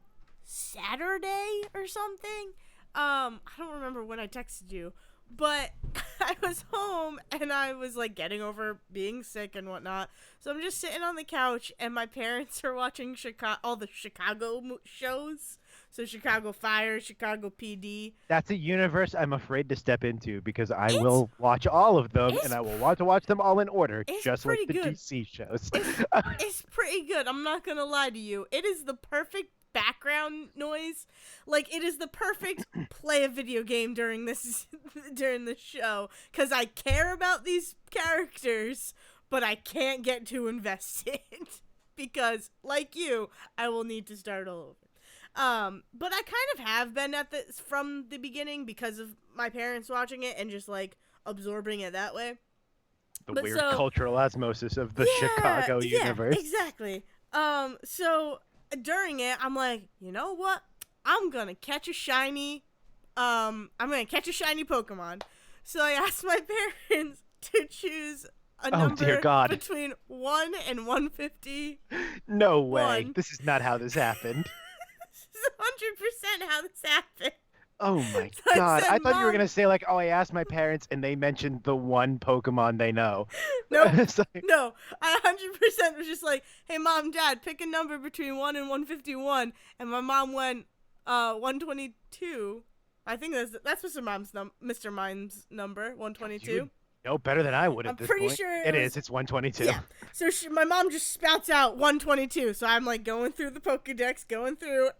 Saturday or something, I don't remember when I texted you, but I was home and I was like getting over being sick and whatnot. So I'm just sitting on the couch and my parents are watching all the Chicago shows. So Chicago Fire, Chicago PD. That's a universe I'm afraid to step into because I will watch all of them and I will want to watch them all in order, just like the good. DC shows. It's pretty good. I'm not gonna lie to you. It is the perfect background noise. Like, it is the perfect play a video game during this show, because I care about these characters, but I can't get too invested because, like you, I will need to start all over. But I kind of have been at this from the beginning because of my parents watching it and just like absorbing it that way. The weird cultural osmosis of the Chicago universe. Yeah, exactly. So during it, I'm like, you know what? I'm gonna catch a shiny Pokemon. So I asked my parents to choose a number between 1 and 150. No way. This is not how this happened. This is 100% how this happened. Oh my god. I thought you were going to say, like, oh, I asked my parents and they mentioned the one Pokemon they know. Nope. No. I 100% was just like, hey, Mom, Dad, pick a number between 1 and 151. And my mom went, 122. I think that's Mr. Mime's number, 122. You know better than I would at this point. I'm pretty sure it's 122. Yeah. So my mom just spouts out 122. So I'm like going through the Pokedex,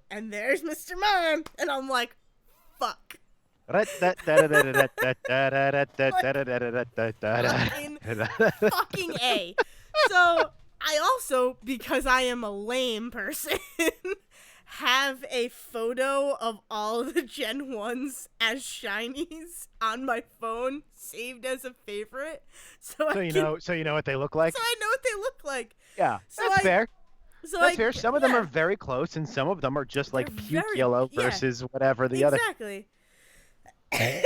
and there's Mr. Mime. And I'm like, fuck. Fucking A. So I also, because I am a lame person, have a photo of all the Gen 1s as shinies on my phone, saved as a favorite. So you know what they look like? So I know what they look like. Yeah, that's fair. That's fair. Some of them are very close, and some of them are just like puke yellow versus whatever the other. Exactly. Hey,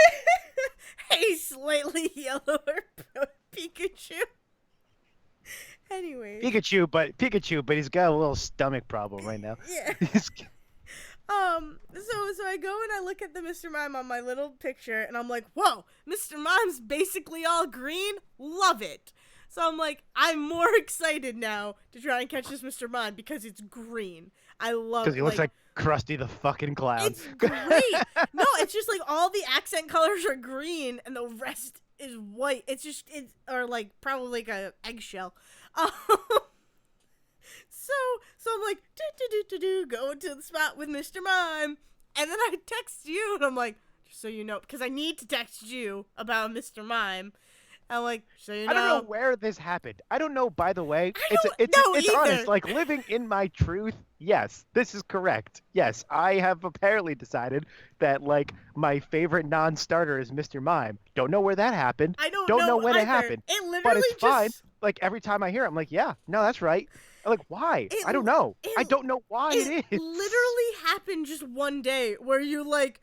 slightly yellower Pikachu. Anyway. Pikachu, but he's got a little stomach problem right now. Yeah. So I go and I look at the Mr. Mime on my little picture, and I'm like, whoa, Mr. Mime's basically all green. Love it. So I'm like, I'm more excited now to try and catch this Mr. Mime because it's green. I love it. Because he looks like Krusty the fucking Clown. It's great. No, it's just like all the accent colors are green and the rest is white. Or like probably like a eggshell. So I'm like, going to the spot with Mr. Mime. And then I text you and I'm like, just so you know, because I need to text you about Mr. Mime. I'm like, so you know. I don't know where this happened. I don't know, by the way. It's honest. Like, living in my truth, yes, this is correct. Yes, I have apparently decided that, like, my favorite non-starter is Mr. Mime. Don't know where that happened. I don't know when it happened. It literally but it's fine. Like, every time I hear it, I'm like, yeah, no, that's right. I'm like, why? I don't know. I don't know why it is. It literally happened just one day where you, like,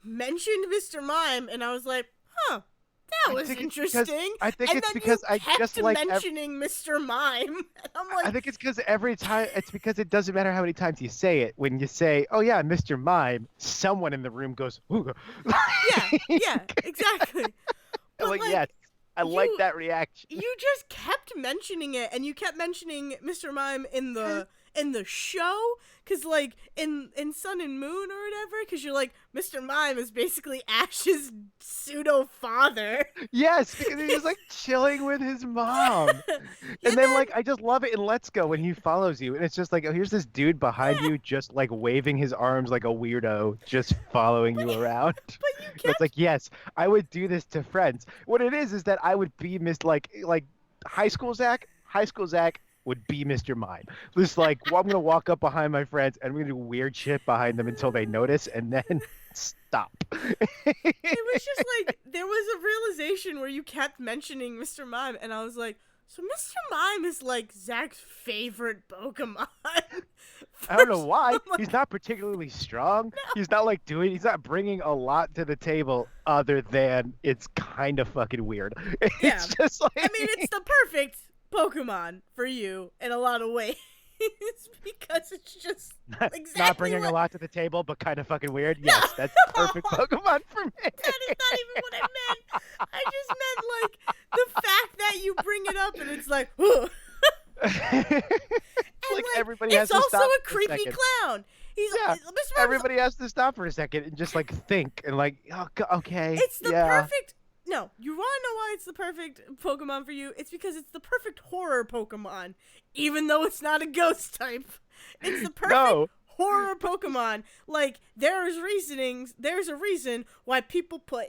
mentioned Mr. Mime, and I was like, huh. That was interesting. I think it's because I just like mentioning Mr. Mime. And I'm like, I think it's because every time it's because it doesn't matter how many times you say it. When you say, "Oh yeah, Mr. Mime," someone in the room goes, "Ooh." yeah, exactly. I'm like, yes, I like that reaction. You just kept mentioning it, and you kept mentioning Mr. Mime in the show, because like in Sun and Moon or whatever, because you're like, Mr. Mime is basically Ash's pseudo father. Yes, because he's just like chilling with his mom. And then like I just love it in Let's Go when he follows you, and it's just like, oh, here's this dude behind you just like waving his arms like a weirdo, just following you around. But you kept... It's like, yes, I would do this to friends. What it is that I would be like high school Zack would be Mr. Mime. Just like, well, I'm going to walk up behind my friends and I'm going to do weird shit behind them until they notice and then stop. It was just like, there was a realization where you kept mentioning Mr. Mime and I was like, so Mr. Mime is like Zack's favorite Pokemon. I don't know why. Like, he's not particularly strong. No. He's not bringing a lot to the table other than it's kind of fucking weird. It's just like... I mean, it's the perfect Pokemon for you in a lot of ways. because it's just exactly Not bringing a lot to the table, but kind of fucking weird. Yes, that's the perfect Pokemon for me. That is not even what I meant. I just meant like the fact that you bring it up and it's like, ugh. And like like everybody has it's to also stop a for creepy second. clown. He's Yeah, Mr. Mime's everybody has to stop for a second and just like think and like, oh, okay, It's the yeah. perfect. No, you want to know why it's the perfect Pokemon for you? It's because it's the perfect horror Pokemon, even though it's not a ghost type. It's the perfect horror Pokemon. Like there's a reason why people put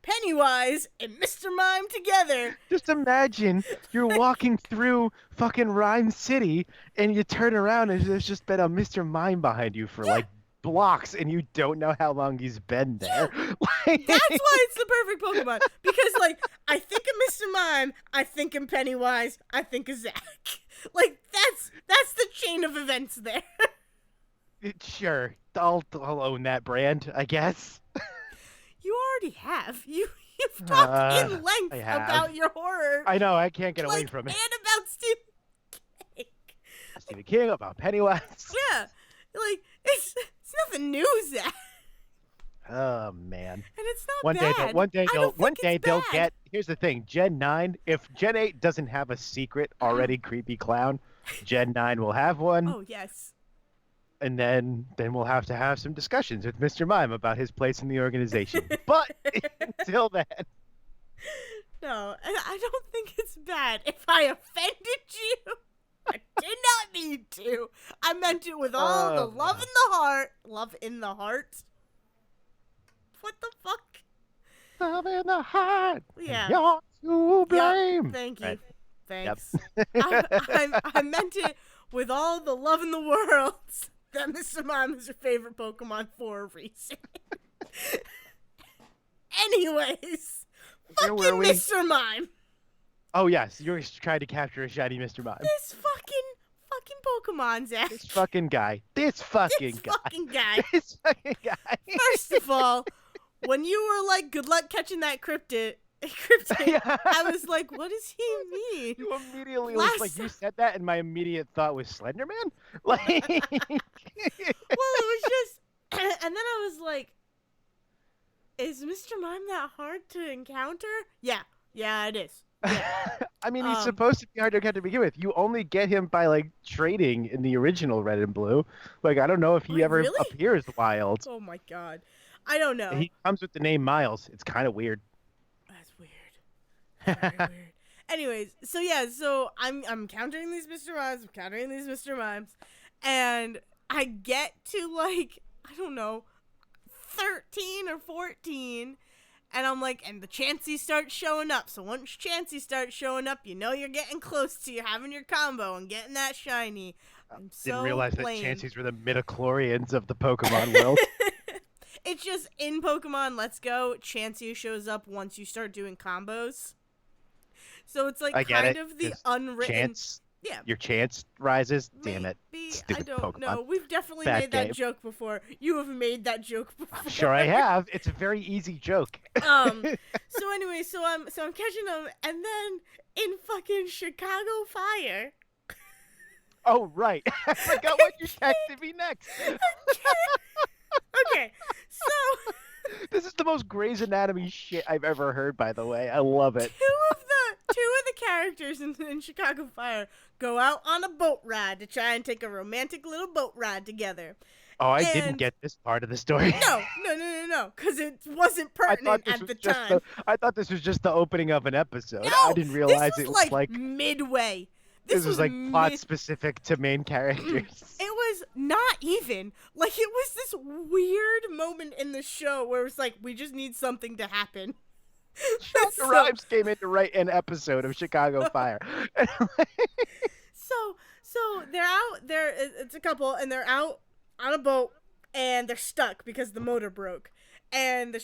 Pennywise and Mr. Mime together. Just imagine you're walking through fucking Rhyme City and you turn around and there's just been a Mr. Mime behind you for like blocks and you don't know how long he's been there. That's why it's the perfect Pokemon. Because, like, I think of Mr. Mime, I think of Pennywise, I think of Zack. Like, that's the chain of events there. Sure, I'll own that brand, I guess. You already have. You've talked in length I have. about your horror. I know, I can't get away from it. And about Stephen King. Stephen King, about Pennywise. Yeah. Like, it's nothing new, Zack. Oh man. And it's not bad. One day they'll bad. get. Here's the thing, Gen 9. If Gen 8 doesn't have a secret already creepy clown, Gen 9 will have one. Oh yes. And then we'll have to have some discussions with Mr. Mime about his place in the organization. But until then, no, I don't think it's bad. If I offended you, I did not mean to. I meant it with all the love in the heart. Love in the heart. What the fuck? love in the heart. Yeah. You're to blame. Yep. Thank you. Right. Thanks. Yep. I meant it with all the love in the world. That Mr. Mime is your favorite Pokemon for a reason. Anyways, fucking Mr. Mime. Oh yes, you're trying to capture a shiny Mr. Mime. This fucking Pokemon, Zack. This fucking guy. This fucking guy. First of all, when you were like, "Good luck catching that cryptid," Yeah. I was like, "What does he mean?" You immediately was like, you said that, and my immediate thought was Slender Man. Like, well, it was just, and then I was like, "Is Mr. Mime that hard to encounter?" Yeah, it is. Yeah. I mean, he's supposed to be hard to get to begin with. You only get him by like trading in the original Red and Blue. Like, I don't know if he ever appears wild. Oh my god, I don't know. He comes with the name Miles. It's kind of weird. That's weird. Very weird. Anyways, so I'm countering these Mr. Mimes, and I get to like, I don't know, 13 or 14. And I'm like, and the Chanseys start showing up. So once Chansey starts showing up, you know you're getting close to having your combo and getting that shiny. Didn't realize that Chanseys were the midichlorians of the Pokemon world. It's just in Pokemon Let's Go, Chansey shows up once you start doing combos. So it's like kind of the unwritten... Chance, yeah. Your chance rises. Damn it. I don't Pokemon. know. We've definitely Bad made that joke before. You have made that joke before. I'm sure I have. It's a very easy joke. So anyway, so I'm catching them, and then in fucking Chicago Fire. Oh right, I forgot what you texted me next. Okay, so this is the most Grey's Anatomy shit I've ever heard. By the way, I love it. Two of the characters in Chicago Fire go out on a boat ride to try and take a romantic little boat ride together. Oh, I didn't get this part of the story. No, because it wasn't pertinent at the time. I thought this was just the opening of an episode. No, I didn't realize it was like midway. This was like plot specific to main characters. It was not even. Like, it was this weird moment in the show where it's like, we just need something to happen. Shonda Rhimes came in to write an episode of Chicago Fire. So they're out there. It's a couple, and they're out on a boat, and they're stuck because the motor broke. And the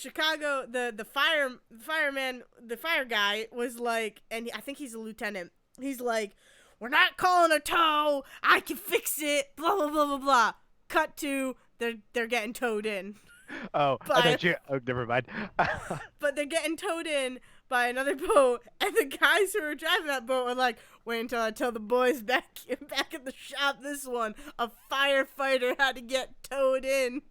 fireman, the fire guy was like, and I think he's a lieutenant. He's like, "We're not calling a tow. I can fix it. Blah blah blah blah blah." Cut to they're getting towed in. Oh, I thought you. Oh, never mind. But they're getting towed in by another boat, and the guys who were driving that boat were like, wait until I tell the boys back at the shop this one. A firefighter had to get towed in.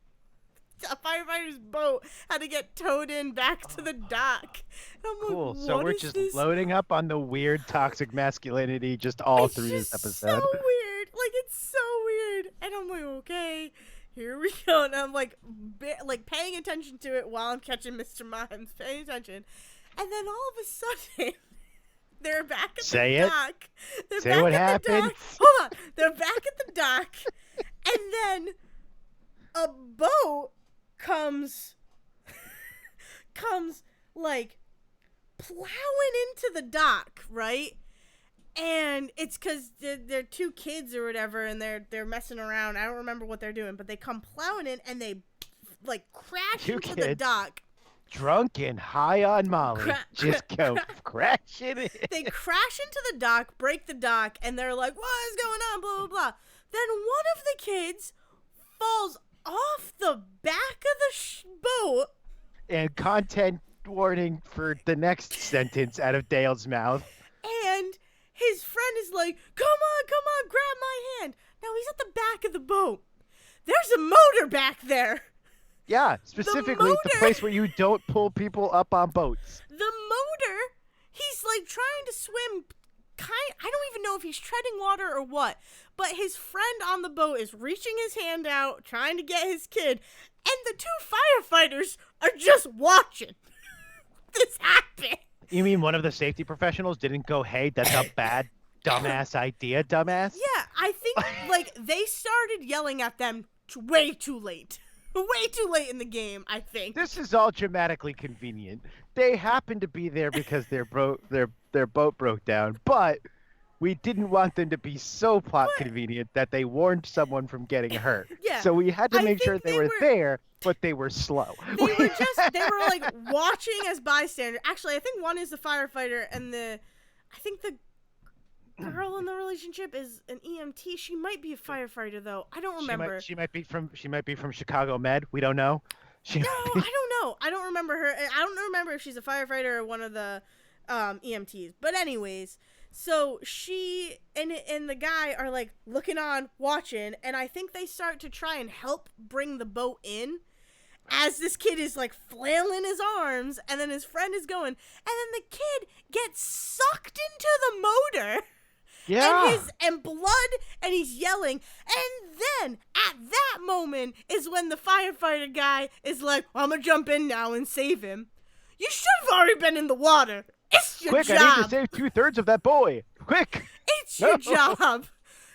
A firefighter's boat had to get towed in back to the dock. And I'm Cool. like, So we're just loading up on the weird toxic masculinity just all through this episode. So weird. Like, it's so weird. And I'm like, okay, here we go. And I'm like paying attention to it while I'm catching Mr. Mime, paying attention. And then all of a sudden, they're back at the dock. They're Say back what at the happened. dock. Hold on. They're back at the dock. And then a boat comes like plowing into the dock, right? And it's because they're two kids or whatever, and they're messing around. I don't remember what they're doing, but they come plowing in and they like crash into the dock. Drunk and high on Molly, just go crashing in. They crash into the dock, break the dock, and they're like, "What is going on?" Blah blah blah. Then one of the kids falls off the back of the boat. And content warning for the next sentence out of Dale's mouth. And his friend is like, come on, grab my hand. Now he's at the back of the boat. There's a motor back there. Yeah, specifically the place where you don't pull people up on boats. The motor, he's like trying to swim. I don't even know if he's treading water or what, but his friend on the boat is reaching his hand out, trying to get his kid, and the two firefighters are just watching this happen. You mean one of the safety professionals didn't go, hey, that's a bad, dumbass idea, dumbass? Yeah, I think, like, they started yelling at them way too late. Way too late in the game, I think. This is all dramatically convenient. They happened to be there because their boat broke down, but we didn't want them to be so plot convenient that they warned someone from getting hurt. Yeah. So we had to make sure they were there, but they were slow. They were like watching as bystanders. Actually, I think one is the firefighter, and I think the girl in the relationship is an EMT. She might be a firefighter though. I don't remember. She might be from Chicago Med. We don't know. I don't know. I don't remember her. I don't remember if she's a firefighter or one of the EMTs. But anyways, so she and the guy are like looking on, watching, and I think they start to try and help bring the boat in as this kid is like flailing his arms, and then his friend is going, and then the kid gets sucked into the motor. Yeah. And blood, and he's yelling. And then, at that moment, is when the firefighter guy is like, I'm gonna jump in now and save him. You should have already been in the water. It's your job. Quick, I need to save 2/3 of that boy. Quick. It's your job.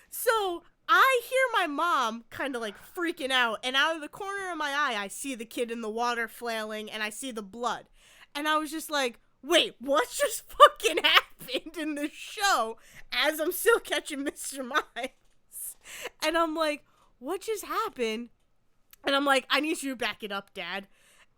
So, I hear my mom kind of like freaking out, and out of the corner of my eye, I see the kid in the water flailing, and I see the blood. And I was just like, wait, what just fucking happened in this show? As I'm still catching Mr. Mimes. And I'm like, what just happened? And I'm like, I need you to back it up, Dad.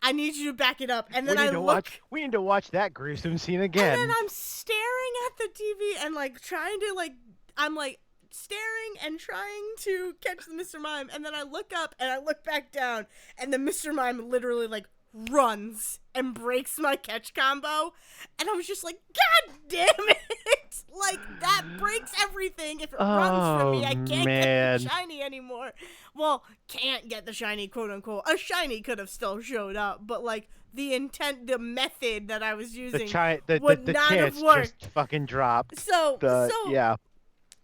I need you to back it up. And then we need to watch that gruesome scene again. And then I'm staring at the TV and like trying to I'm like staring and trying to catch the Mr. Mime. And then I look up and I look back down, and the Mr. Mime literally like runs and breaks my catch combo, and I was just like, God damn it! Like, that breaks everything. If it runs from me, I can't get the shiny anymore. Well, can't get the shiny, quote unquote. A shiny could have still showed up, but like the method that I was using would not have worked. Just fucking dropped.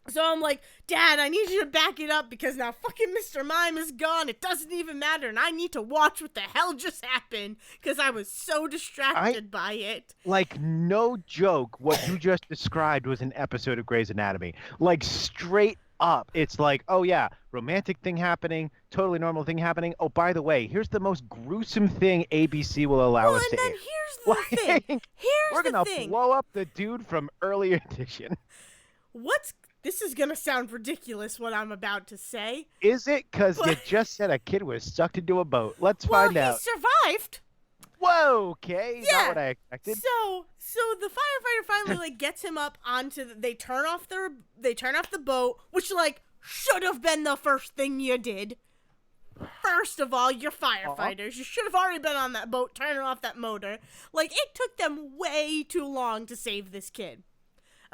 So I'm like, Dad, I need you to back it up because now fucking Mr. Mime is gone. It doesn't even matter, and I need to watch what the hell just happened because I was so distracted by it. Like, no joke, what you just described was an episode of Grey's Anatomy. Like, straight up. It's like, oh yeah, romantic thing happening, totally normal thing happening. Oh, by the way, here's the most gruesome thing ABC will allow us to and then here's the thing. We're gonna blow up the dude from earlier edition. This is gonna sound ridiculous, what I'm about to say. Is it? Because you just said a kid was sucked into a boat. Let's find out. He survived. Whoa, okay. Yeah. Not what I expected. So the firefighter finally like gets him up onto they turn off the boat, which like should have been the first thing you did. First of all, you're Aw. firefighters. You should have already been on that boat, turning off that motor. Like, it took them way too long to save this kid.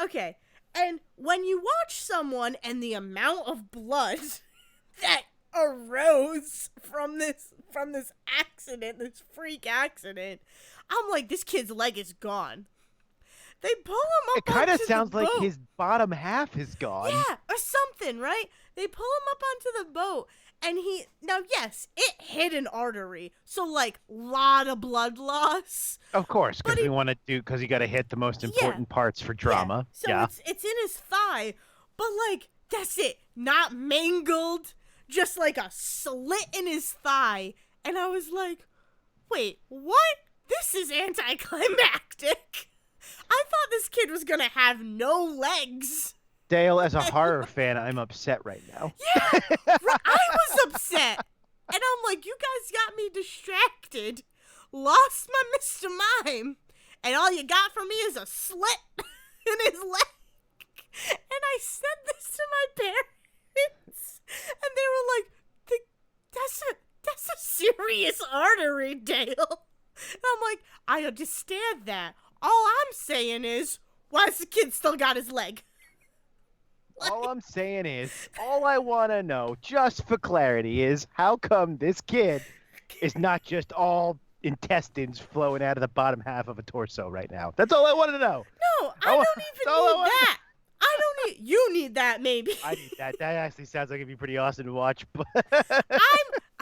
Okay, and when you watch someone and the amount of blood that arose from this accident, this freak accident, I'm like, this kid's leg is gone. They pull him It up kind of onto the sounds like boat. his bottom half is gone. Yeah, or something, right? They pull him up onto the boat, and now, yes, it hit an artery, so, like, lot of blood loss. Of course, But because you got to hit the most yeah, important parts for drama. so Yeah. it's in his thigh, but, like, that's it. Not mangled, just, like, a slit in his thigh. And I was like, wait, what? This is anticlimactic. I thought this kid was gonna have no legs. Dayle, as a horror fan, I'm upset right now. Yeah, I was upset. And I'm like, you guys got me distracted. Lost my Mr. Mime. And all you got for me is a slit in his leg. And I said this to my parents. And they were like, that's a serious artery, Dayle. And I'm like, I understand that. All I'm saying is, why's the kid still got his leg? All I'm saying is, all I want to know, just for clarity, is how come this kid is not just all intestines flowing out of the bottom half of a torso right now? That's all I wanted to know. No, I don't even need that. I don't need. You need that, maybe. I need that. That actually sounds like it'd be pretty awesome to watch. But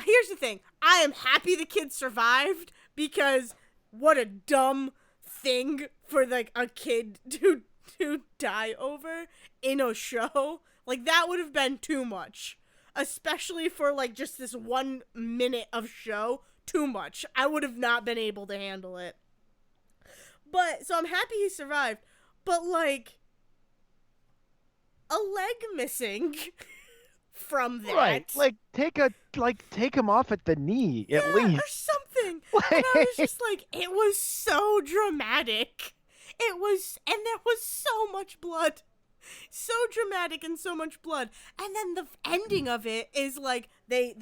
Here's the thing. I am happy the kid survived, because what a dumb thing for, like, a kid to die over in a show. Like, that would have been too much, especially for, like, just this 1 minute of show. Too much. I would have not been able to handle it. But so I'm happy he survived. But, like, a leg missing from that, right, take him off at the knee at or least. something. And I was just like, it was so dramatic. And there was so much blood. So dramatic and so much blood. And then the ending of it is like they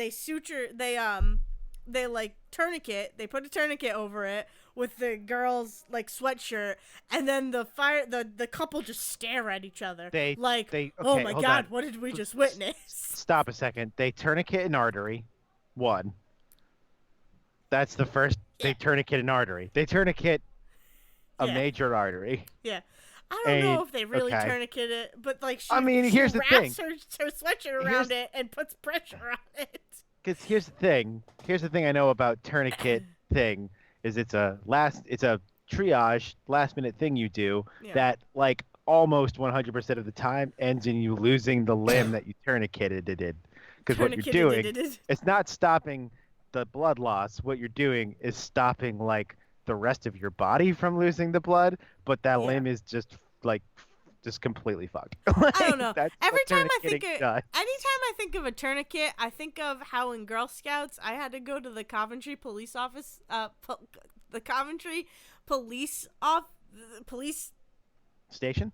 like tourniquet. They put a tourniquet over it with the girl's, like, sweatshirt, and then the couple just stare at each other. Oh my god, what did we just witness? Stop a second. They tourniquet an artery. One. That's the first. Yeah. They tourniquet an artery. They tourniquet a major artery. Yeah. I don't know if they really tourniquet it, but, like, she here's the thing. wraps her sweatshirt around it and puts pressure on it. Because here's the thing. Here's the thing I know about tourniquet thing is it's a triage last minute thing you do that, like, almost 100% of the time ends in you losing the limb that you tourniqueted it in. Because what you're doing, it's not stopping the blood loss. What you're doing is stopping, like, the rest of your body from losing the blood, but that limb is just completely fucked. Like, I don't know. Anytime I think of a tourniquet, I think of how in Girl Scouts I had to go to the Coventry police office, the Coventry police station.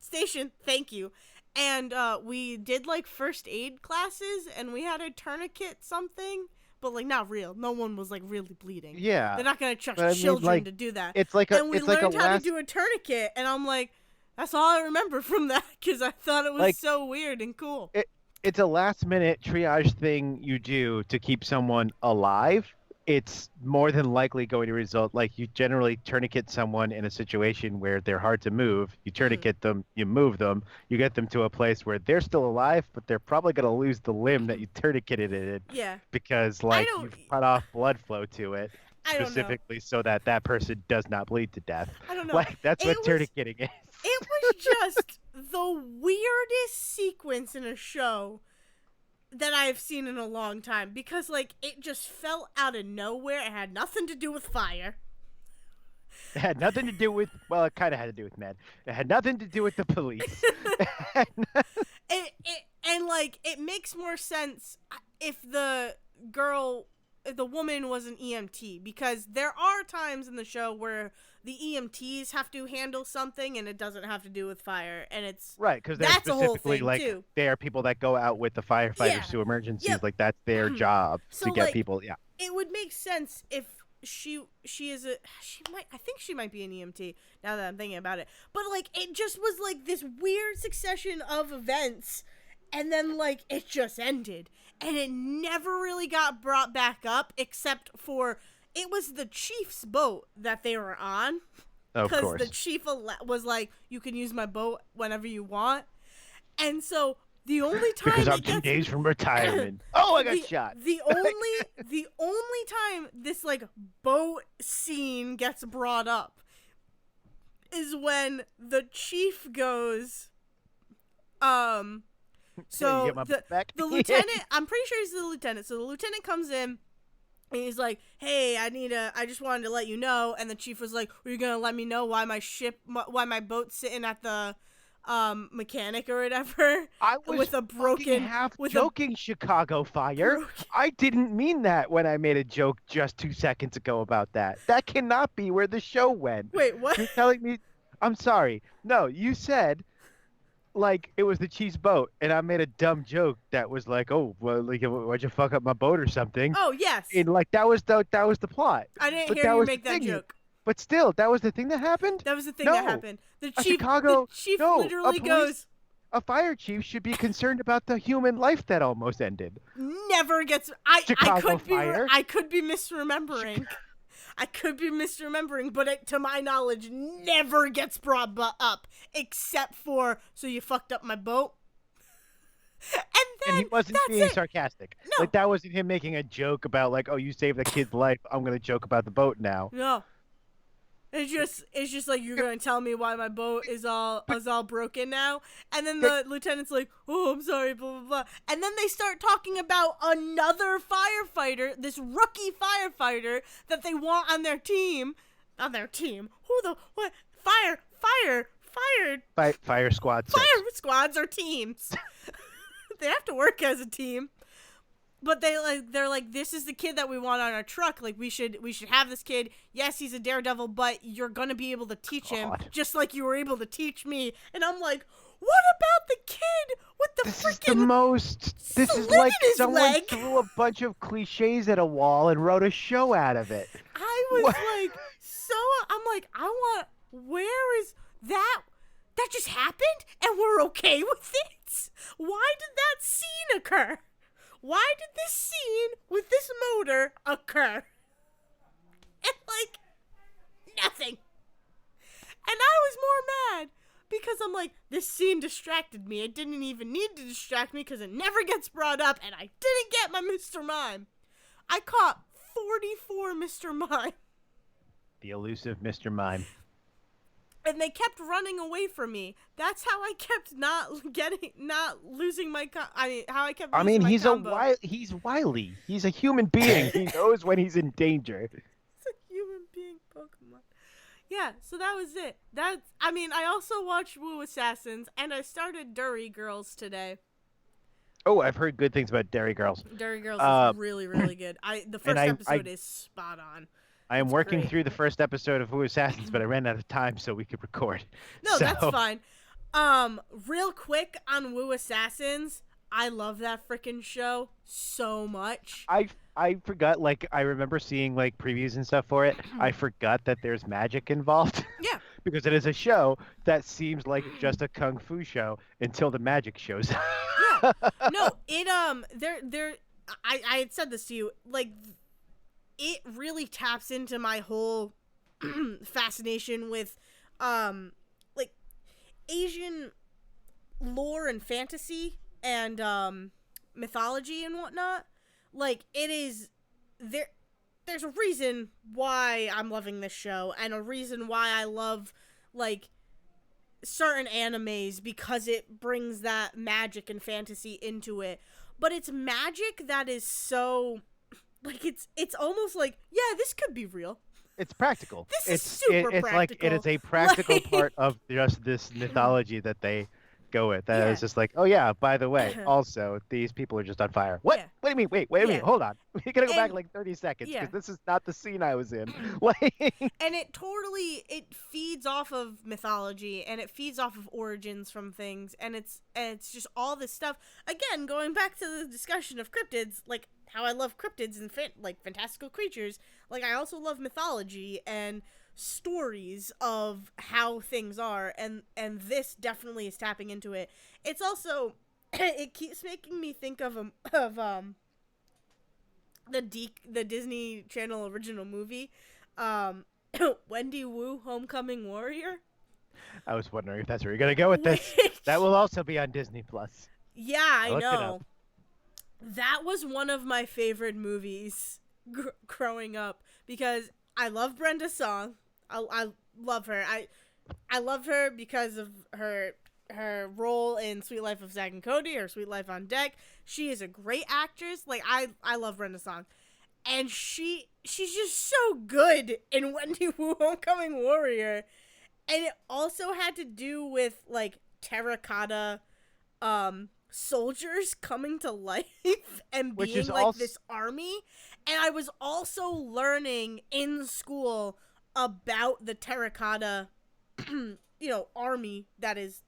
Thank you. And we did, like, first aid classes, and we had a tourniquet something. But, like, not real. No one was, like, really bleeding. Yeah. They're not going to trust children to do that. It's like and we learned how to do a tourniquet, and I'm like, that's all I remember from that, because I thought it was, like, so weird and cool. It's a last-minute triage thing you do to keep someone alive. It's more than likely going to result, like, you generally tourniquet someone in a situation where they're hard to move. You tourniquet them, you move them, you get them to a place where they're still alive, but they're probably going to lose the limb that you tourniqueted it in. Yeah. Because, like, you've cut off blood flow to it specifically so that that person does not bleed to death. I don't know. Like, that's what tourniqueting is. It was just the weirdest sequence in a show that I've seen in a long time, because, like, it just fell out of nowhere. It had nothing to do with fire. It had nothing to do with, well, it kind of had to do with men. It had nothing to do with the police. And like, it makes more sense if the girl the woman was an EMT, because there are times in the show where the EMTs have to handle something and it doesn't have to do with fire, and it's Right, because they're that's a whole specifically thing like too. they are people that go out with the Yeah. firefighters to emergencies. Yep. Like that's their job So to get like people. Yeah. it would make sense if she is a she might I think she might be an EMT now that I'm thinking about it. But like it just was like this weird succession of events, and then like it just ended, and it never really got brought back up except for it was the chief's boat that they were on. Of Because course. the chief was like, you can use my boat whenever you want. And so the only time Because I'm it 2 gets days from retirement. Oh, I got shot. the only time this like boat scene gets brought up is when the chief goes, so You get my back? the lieutenant, I'm pretty sure he's the lieutenant. So the lieutenant comes in and he's like, hey, I just wanted to let you know. And the chief was like, are you going to let me know why why my boat's sitting at the mechanic or whatever? I was with a broken joking, Chicago Fire. I didn't mean that when I made a joke just 2 seconds ago about that. That cannot be where the show went. Wait, what? You're telling me? I'm sorry. No, you said like it was the chief's boat, and I made a dumb joke that was like, "Oh, well, like, why'd you fuck up my boat or something?" Oh, yes. And like that was the plot. I didn't But hear that you was make the that thing. joke. But still, that was the thing that happened. That was the thing No. that happened. The A chief literally goes, a fire chief should be concerned about the human life that almost ended. never gets. I Chicago could be Fire. I could be misremembering. I could be misremembering, but it, to my knowledge, never gets brought up except for, so you fucked up my boat. And he wasn't being sarcastic. No. Like that wasn't him making a joke about like, oh, you saved the kid's life. I'm gonna joke about the boat now. No. It's just like, you're gonna tell me why my boat is all broken now, and then the lieutenant's like, oh, I'm sorry, blah blah blah, and then they start talking about another firefighter, this rookie firefighter that they want on their team. On their team? Who the what? Fire squad. Fire squads are teams. They have to work as a team. But they're like, this is the kid that we want on our truck. Like, we should have this kid. Yes, he's a daredevil, but you're gonna be able to teach him just like you were able to teach me. And I'm like, what about the kid with the freaking This is like someone threw a bunch of cliches at a wall and wrote a show out of it. I was like, I'm like, where is that? That just happened and we're okay with it? Why did that scene occur? Why did this scene with this motor occur? And like, nothing. And I was more mad because I'm like, this scene distracted me. It didn't even need to distract me because it never gets brought up, and I didn't get my Mr. Mime. I caught 44 Mr. Mime. The elusive Mr. Mime. And they kept running away from me. That's how I kept not losing my how I kept losing my combo. He's wily. He's a human being. He knows when he's in danger. It's a human being Pokemon. Yeah, so that was it. I also watched Woo Assassins, and I started Durry Girls today. Oh, I've heard good things about Durry Girls. Durry Girls is really, really good. The first episode is spot on. I am working through the first episode of Woo Assassins, but I ran out of time so we could record. No, that's fine. Real quick on Woo Assassins, I love that freaking show so much. I forgot, like, I remember seeing, like, previews and stuff for it. I forgot that there's magic involved. Yeah. Because it is a show that seems like just a kung fu show until the magic shows up. Yeah. No, I had said this to you, like, it really taps into my whole fascination with, like, Asian lore and fantasy and, mythology and whatnot. Like, it is, there's a reason why I'm loving this show, and a reason why I love, like, certain animes, because it brings that magic and fantasy into it. But it's magic that is so... like, it's almost like, yeah, this could be real. It's practical. This is super practical. Like, it is a practical part of just this mythology that they go with. That is just like, oh yeah, by the way, also, these people are just on fire. What? Yeah. What do you mean? Wait a Yeah, minute. Hold on. We gotta go back and like 30 seconds yeah. because this is not the scene I was in. Like, And it feeds off of mythology and it feeds off of origins from things, and it's just all this stuff. Again, going back to the discussion of cryptids, like how I love cryptids and like fantastical creatures, like I also love mythology and stories of how things are, and this definitely is tapping into it. It's also it keeps making me think of the Disney Channel original movie, um, Wendy Wu, Homecoming Warrior. I was wondering if that's where you're gonna go with this. That Which, will also be on Disney Plus. yeah, I I looked it up. know. That was one of my favorite movies growing up because I love Brenda Song. I love her. I love her because of her role in Sweet Life of Zack and Cody or Sweet Life on Deck. She is a great actress. Like I love Brenda Song. And she's just so good in Wendy Wu Homecoming Warrior. And it also had to do with like terracotta soldiers coming to life and Which being is like also this army. And I was also learning in school about the terracotta army that is.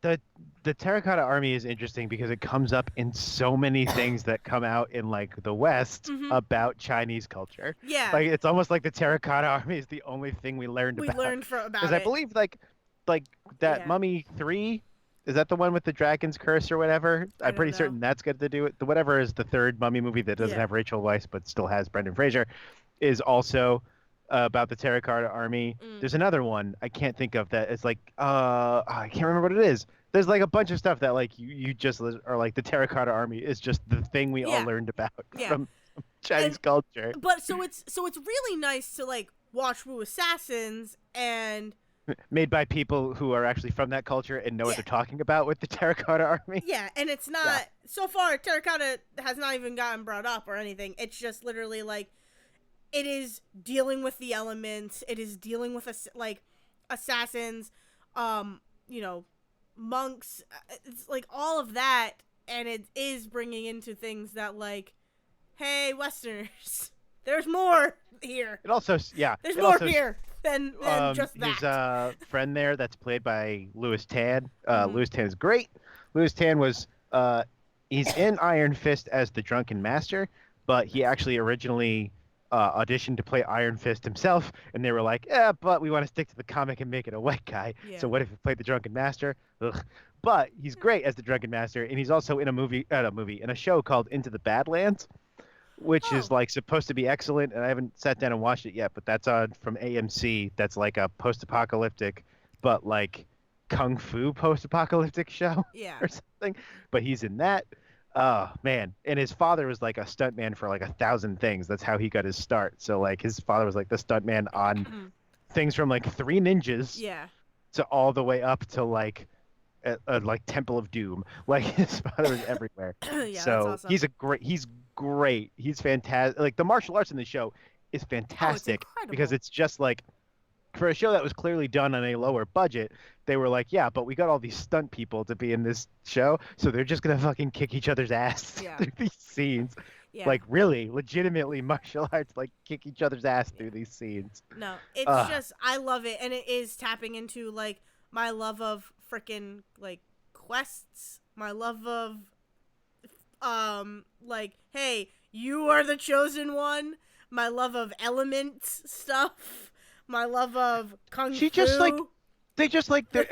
the the Terracotta Army is interesting because it comes up in so many things that come out in like the West Mhm. about Chinese culture. Yeah, Like it's almost like the Terracotta Army is the only thing we learned we about. learned Because about I it. believe like that Yeah, Mummy 3, is that the one with the dragon's curse or whatever? I I'm don't pretty know. certain that's got to do it. The whatever is the third Mummy movie that doesn't Yeah. have Rachel Weisz but still has Brendan Fraser is also about the Terracotta Army. Mm. There's another one I can't think of that is like I can't remember what it is. There's like a bunch of stuff that like you just are like the Terracotta Army is just the thing we all Yeah. learned about Yeah. from Chinese And culture, but so it's really nice to like watch Wu Assassins and made by people who are actually from that culture and know what yeah. they're talking about with the Terracotta Army. Yeah, and it's Yeah. not so far terracotta has not even gotten brought up or anything. It's just literally like it is dealing with the elements. It is dealing with like assassins, um, you know, monks. It's like all of that, and it is bringing into things that like, hey, Westerners, there's more here. It also, yeah, There's it more also here than just his that. friend there that's played by Louis Tan. Hmm. Louis Tan is great. Louis Tan was he's in Iron Fist as the Drunken Master, but he actually originally auditioned to play Iron Fist himself, and they were like, "Yeah, but we want to stick to the comic and make it a white guy. Yeah. So what if he played the Drunken Master?" Ugh. But he's great as the Drunken Master, and he's also in in a show called Into the Badlands, which is Oh. like supposed to be excellent, and I haven't sat down and watched it yet, but that's on from AMC. That's like a post-apocalyptic, but like kung fu post-apocalyptic show Yeah. or something. But he's in that. Oh man, and his father was like a stuntman for like 1,000 things. That's how he got his start. So like his father was like the stuntman on things from like Three Ninjas Yeah. to all the way up to like Temple of Doom. Like his father was everywhere. Yeah, that's So awesome. he's great. He's fantastic. Like the martial arts in the show is Oh, it's fantastic because incredible. it's just like for a show that was clearly done on a lower budget, they were like, yeah, but we got all these stunt people to be in this show, so they're just gonna fucking kick each other's ass Yeah. through these scenes. Yeah. Like really, legitimately martial arts, like kick each other's ass through these scenes. No, it's Uh, just I love it, and it is tapping into like my love of freaking like quests, my love of like hey, you are the chosen one, my love of elements stuff, my love of kung she fu. just like they just like they're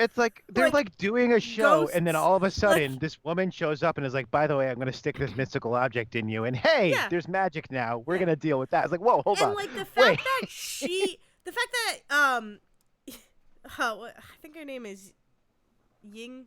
Like like doing a show, and then ghosts. all of a sudden Like this woman shows up and is like, by the way, I'm gonna stick this mystical object in you, and hey, yeah, there's magic now, we're yeah, gonna deal with that. It's like, whoa, hold and on, like wait. the fact that I think her name is Ying.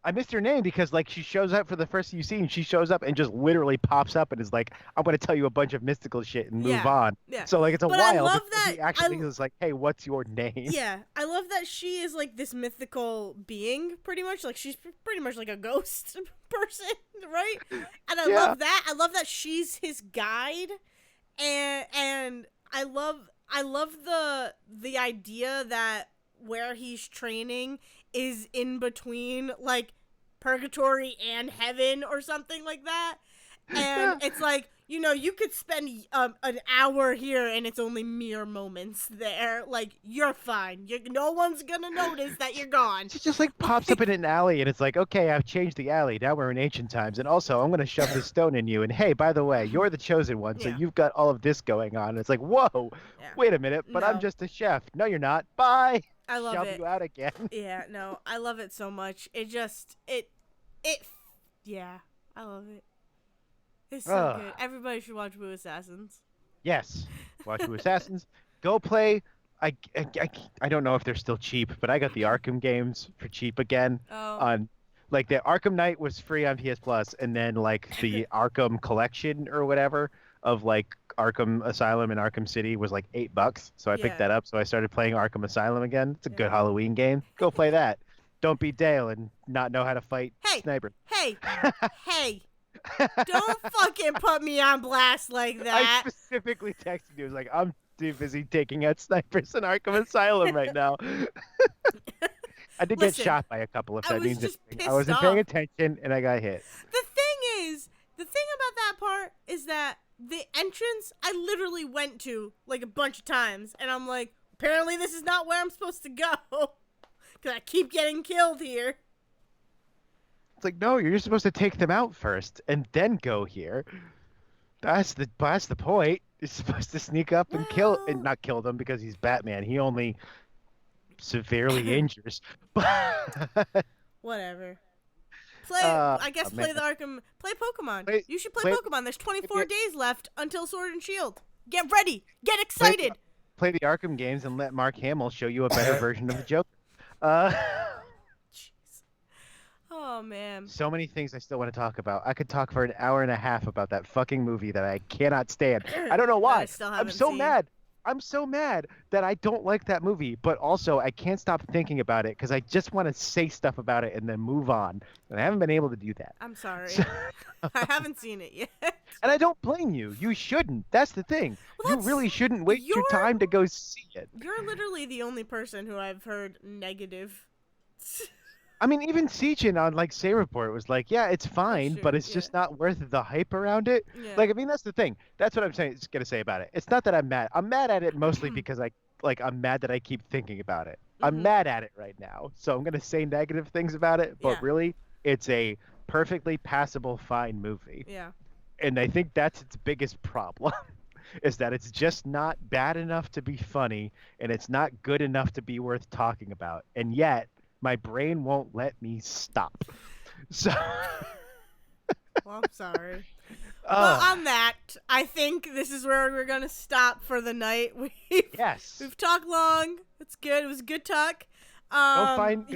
I missed her name because like she shows up for the first few scenes. She shows up and just literally pops up and is like, "I'm going to tell you a bunch of mystical shit and move Yeah, on." yeah. So like it's a But I while love before that. he actually is like, "Hey, what's your name?" Yeah, I love that she is like this mythical being, pretty much. Like she's pretty much like a ghost person, right? And I Yeah. love that. I love that she's his guide, and I love the idea that where he's training is in between like purgatory and heaven or something like that. And it's like, you could spend an hour here and it's only mere moments there. Like, you're fine. No one's gonna notice that you're gone. She just like pops up in an alley and it's like, okay, I've changed the alley. Now we're in ancient times. And also, I'm going to shove this stone in you. And hey, by the way, you're the chosen one. So Yeah. you've got all of this going on. And it's like, whoa, Yeah. wait a minute. But I'm No. just a chef. No, you're not. Bye. I love Shove it. you out again. Yeah, no, I love it so much. Yeah, I love it. It's so good. Everybody should watch Blue Assassins. Yes. Watch Blue Assassins. Go play. I don't know if they're still cheap, but I got the Arkham games for cheap again. Oh. Like the Arkham Knight was free on PS Plus, and then like the Arkham Collection or whatever of like Arkham Asylum and Arkham City was like $8. So I picked that up. So I started playing Arkham Asylum again. It's a good Halloween game. Go play that. Don't be Dayle and not know how to fight snipers. Hey. Don't fucking put me on blast like that. I specifically texted you. I was like, I'm too busy taking out snipers in Arkham Asylum right now. I did get shot by a couple of times. I wasn't paying attention and I got hit. The thing about that part is that the entrance I literally went to like a bunch of times, and I'm like, apparently this is not where I'm supposed to go, because I keep getting killed here. It's like, no, you're supposed to take them out first and then go here. That's the point. You're supposed to sneak up and not kill them because he's Batman. He only severely injures. Whatever. Play the Arkham. Play Pokemon. You should play Pokemon. There's 24 days left until Sword and Shield. Get ready. Get excited. Play the Arkham games and let Mark Hamill show you a better version of the Joker. Oh, man. So many things I still want to talk about. I could talk for an hour and a half about that fucking movie that I cannot stand. I don't know why. I'm so mad. I'm so mad that I don't like that movie, but also I can't stop thinking about it because I just want to say stuff about it and then move on. And I haven't been able to do that. I'm sorry. I haven't seen it yet. And I don't blame you. You shouldn't. That's the thing. You really shouldn't waste your time to go see it. You're literally the only person who I've heard negative. I mean, even Seachin on like Say Report was like, yeah, it's fine, but it's just not worth the hype around it. Yeah. Like, I mean, that's the thing. That's what I'm gonna say about it. It's not that I'm mad. I'm mad at it mostly because I'm mad that I keep thinking about it. I'm mad at it right now, so I'm gonna say negative things about it. But really, it's a perfectly passable, fine movie. Yeah. And I think that's its biggest problem. Is that it's just not bad enough to be funny, and it's not good enough to be worth talking about, and yet my brain won't let me stop. So, well, I'm sorry. Well, on that, I think this is where we're gonna stop for the night. We've talked long. It's good. It was a good talk. Go find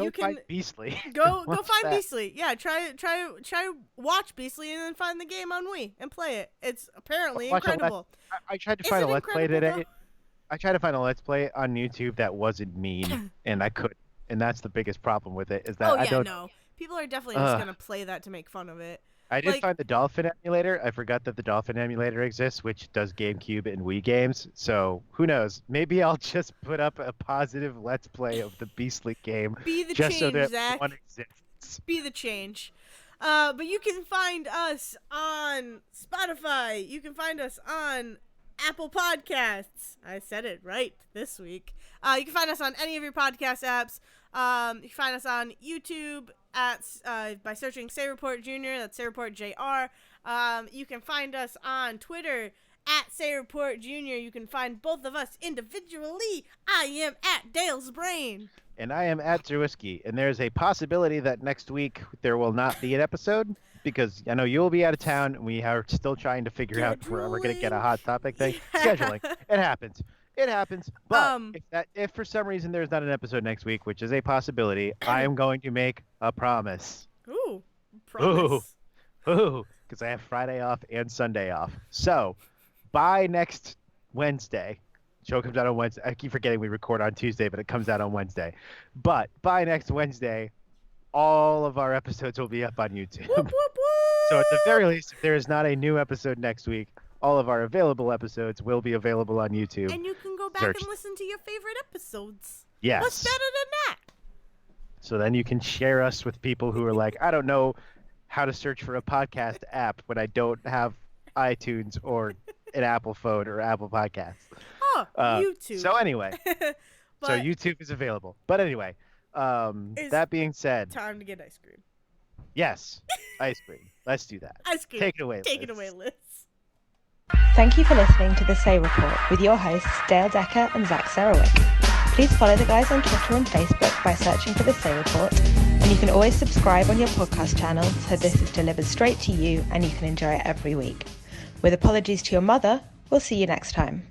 Beastly. Go find Beastly. Yeah, try watch Beastly and then find the game on Wii and play it. It's apparently incredible. I tried to find a Let's Play today. I tried to find a Let's Play on YouTube that wasn't mean, and I couldn't. And that's the biggest problem with it is that no. People are definitely just gonna play that to make fun of it. I did find the Dolphin emulator. I forgot that the Dolphin emulator exists, which does GameCube and Wii games. So who knows? Maybe I'll just put up a positive Let's Play of the Beastly game. Be the just change, so that Zack. one exists. Be the change. But you can find us on Spotify. You can find us on Apple Podcasts. I said it right this week. You can find us on any of your podcast apps. You can find us on YouTube by searching sayreportjr. That's sayreportjr. You can find us on Twitter at sayreportjr. You can find both of us individually. I am at Dale's Brain. And I am at Zewiski. And there's a possibility that next week there will not be an episode because I know you'll be out of town. And we are still trying to figure out where we're going to get a hot topic thing. Scheduling. It happens. It happens, but if for some reason there's not an episode next week, which is a possibility, I am going to make a promise. Ooh, promise. Ooh, because I have Friday off and Sunday off. So, by next Wednesday, show comes out on Wednesday. I keep forgetting we record on Tuesday, but it comes out on Wednesday. But by next Wednesday, all of our episodes will be up on YouTube. Whoop, whoop, whoop. So at the very least, if there is not a new episode next week, all of our available episodes will be available on YouTube. And you can go back and listen to your favorite episodes. Yes. What's better than that? So then you can share us with people who are like, I don't know how to search for a podcast app when I don't have iTunes or an Apple phone or Apple Podcasts. Oh, YouTube. So anyway, so But YouTube is available. But anyway, it's that being said, time to get ice cream. yes, ice cream. Let's do that. Ice cream. Take it away, Take Liz. it away, Liz. Thank you for listening to The Say Report with your hosts Dayle Decker and Zack. Please follow the guys on Twitter and Facebook by searching for The Say Report, and you can always subscribe on your podcast channel so this is delivered straight to you and you can enjoy it every week. With apologies to your mother, we'll see you next time.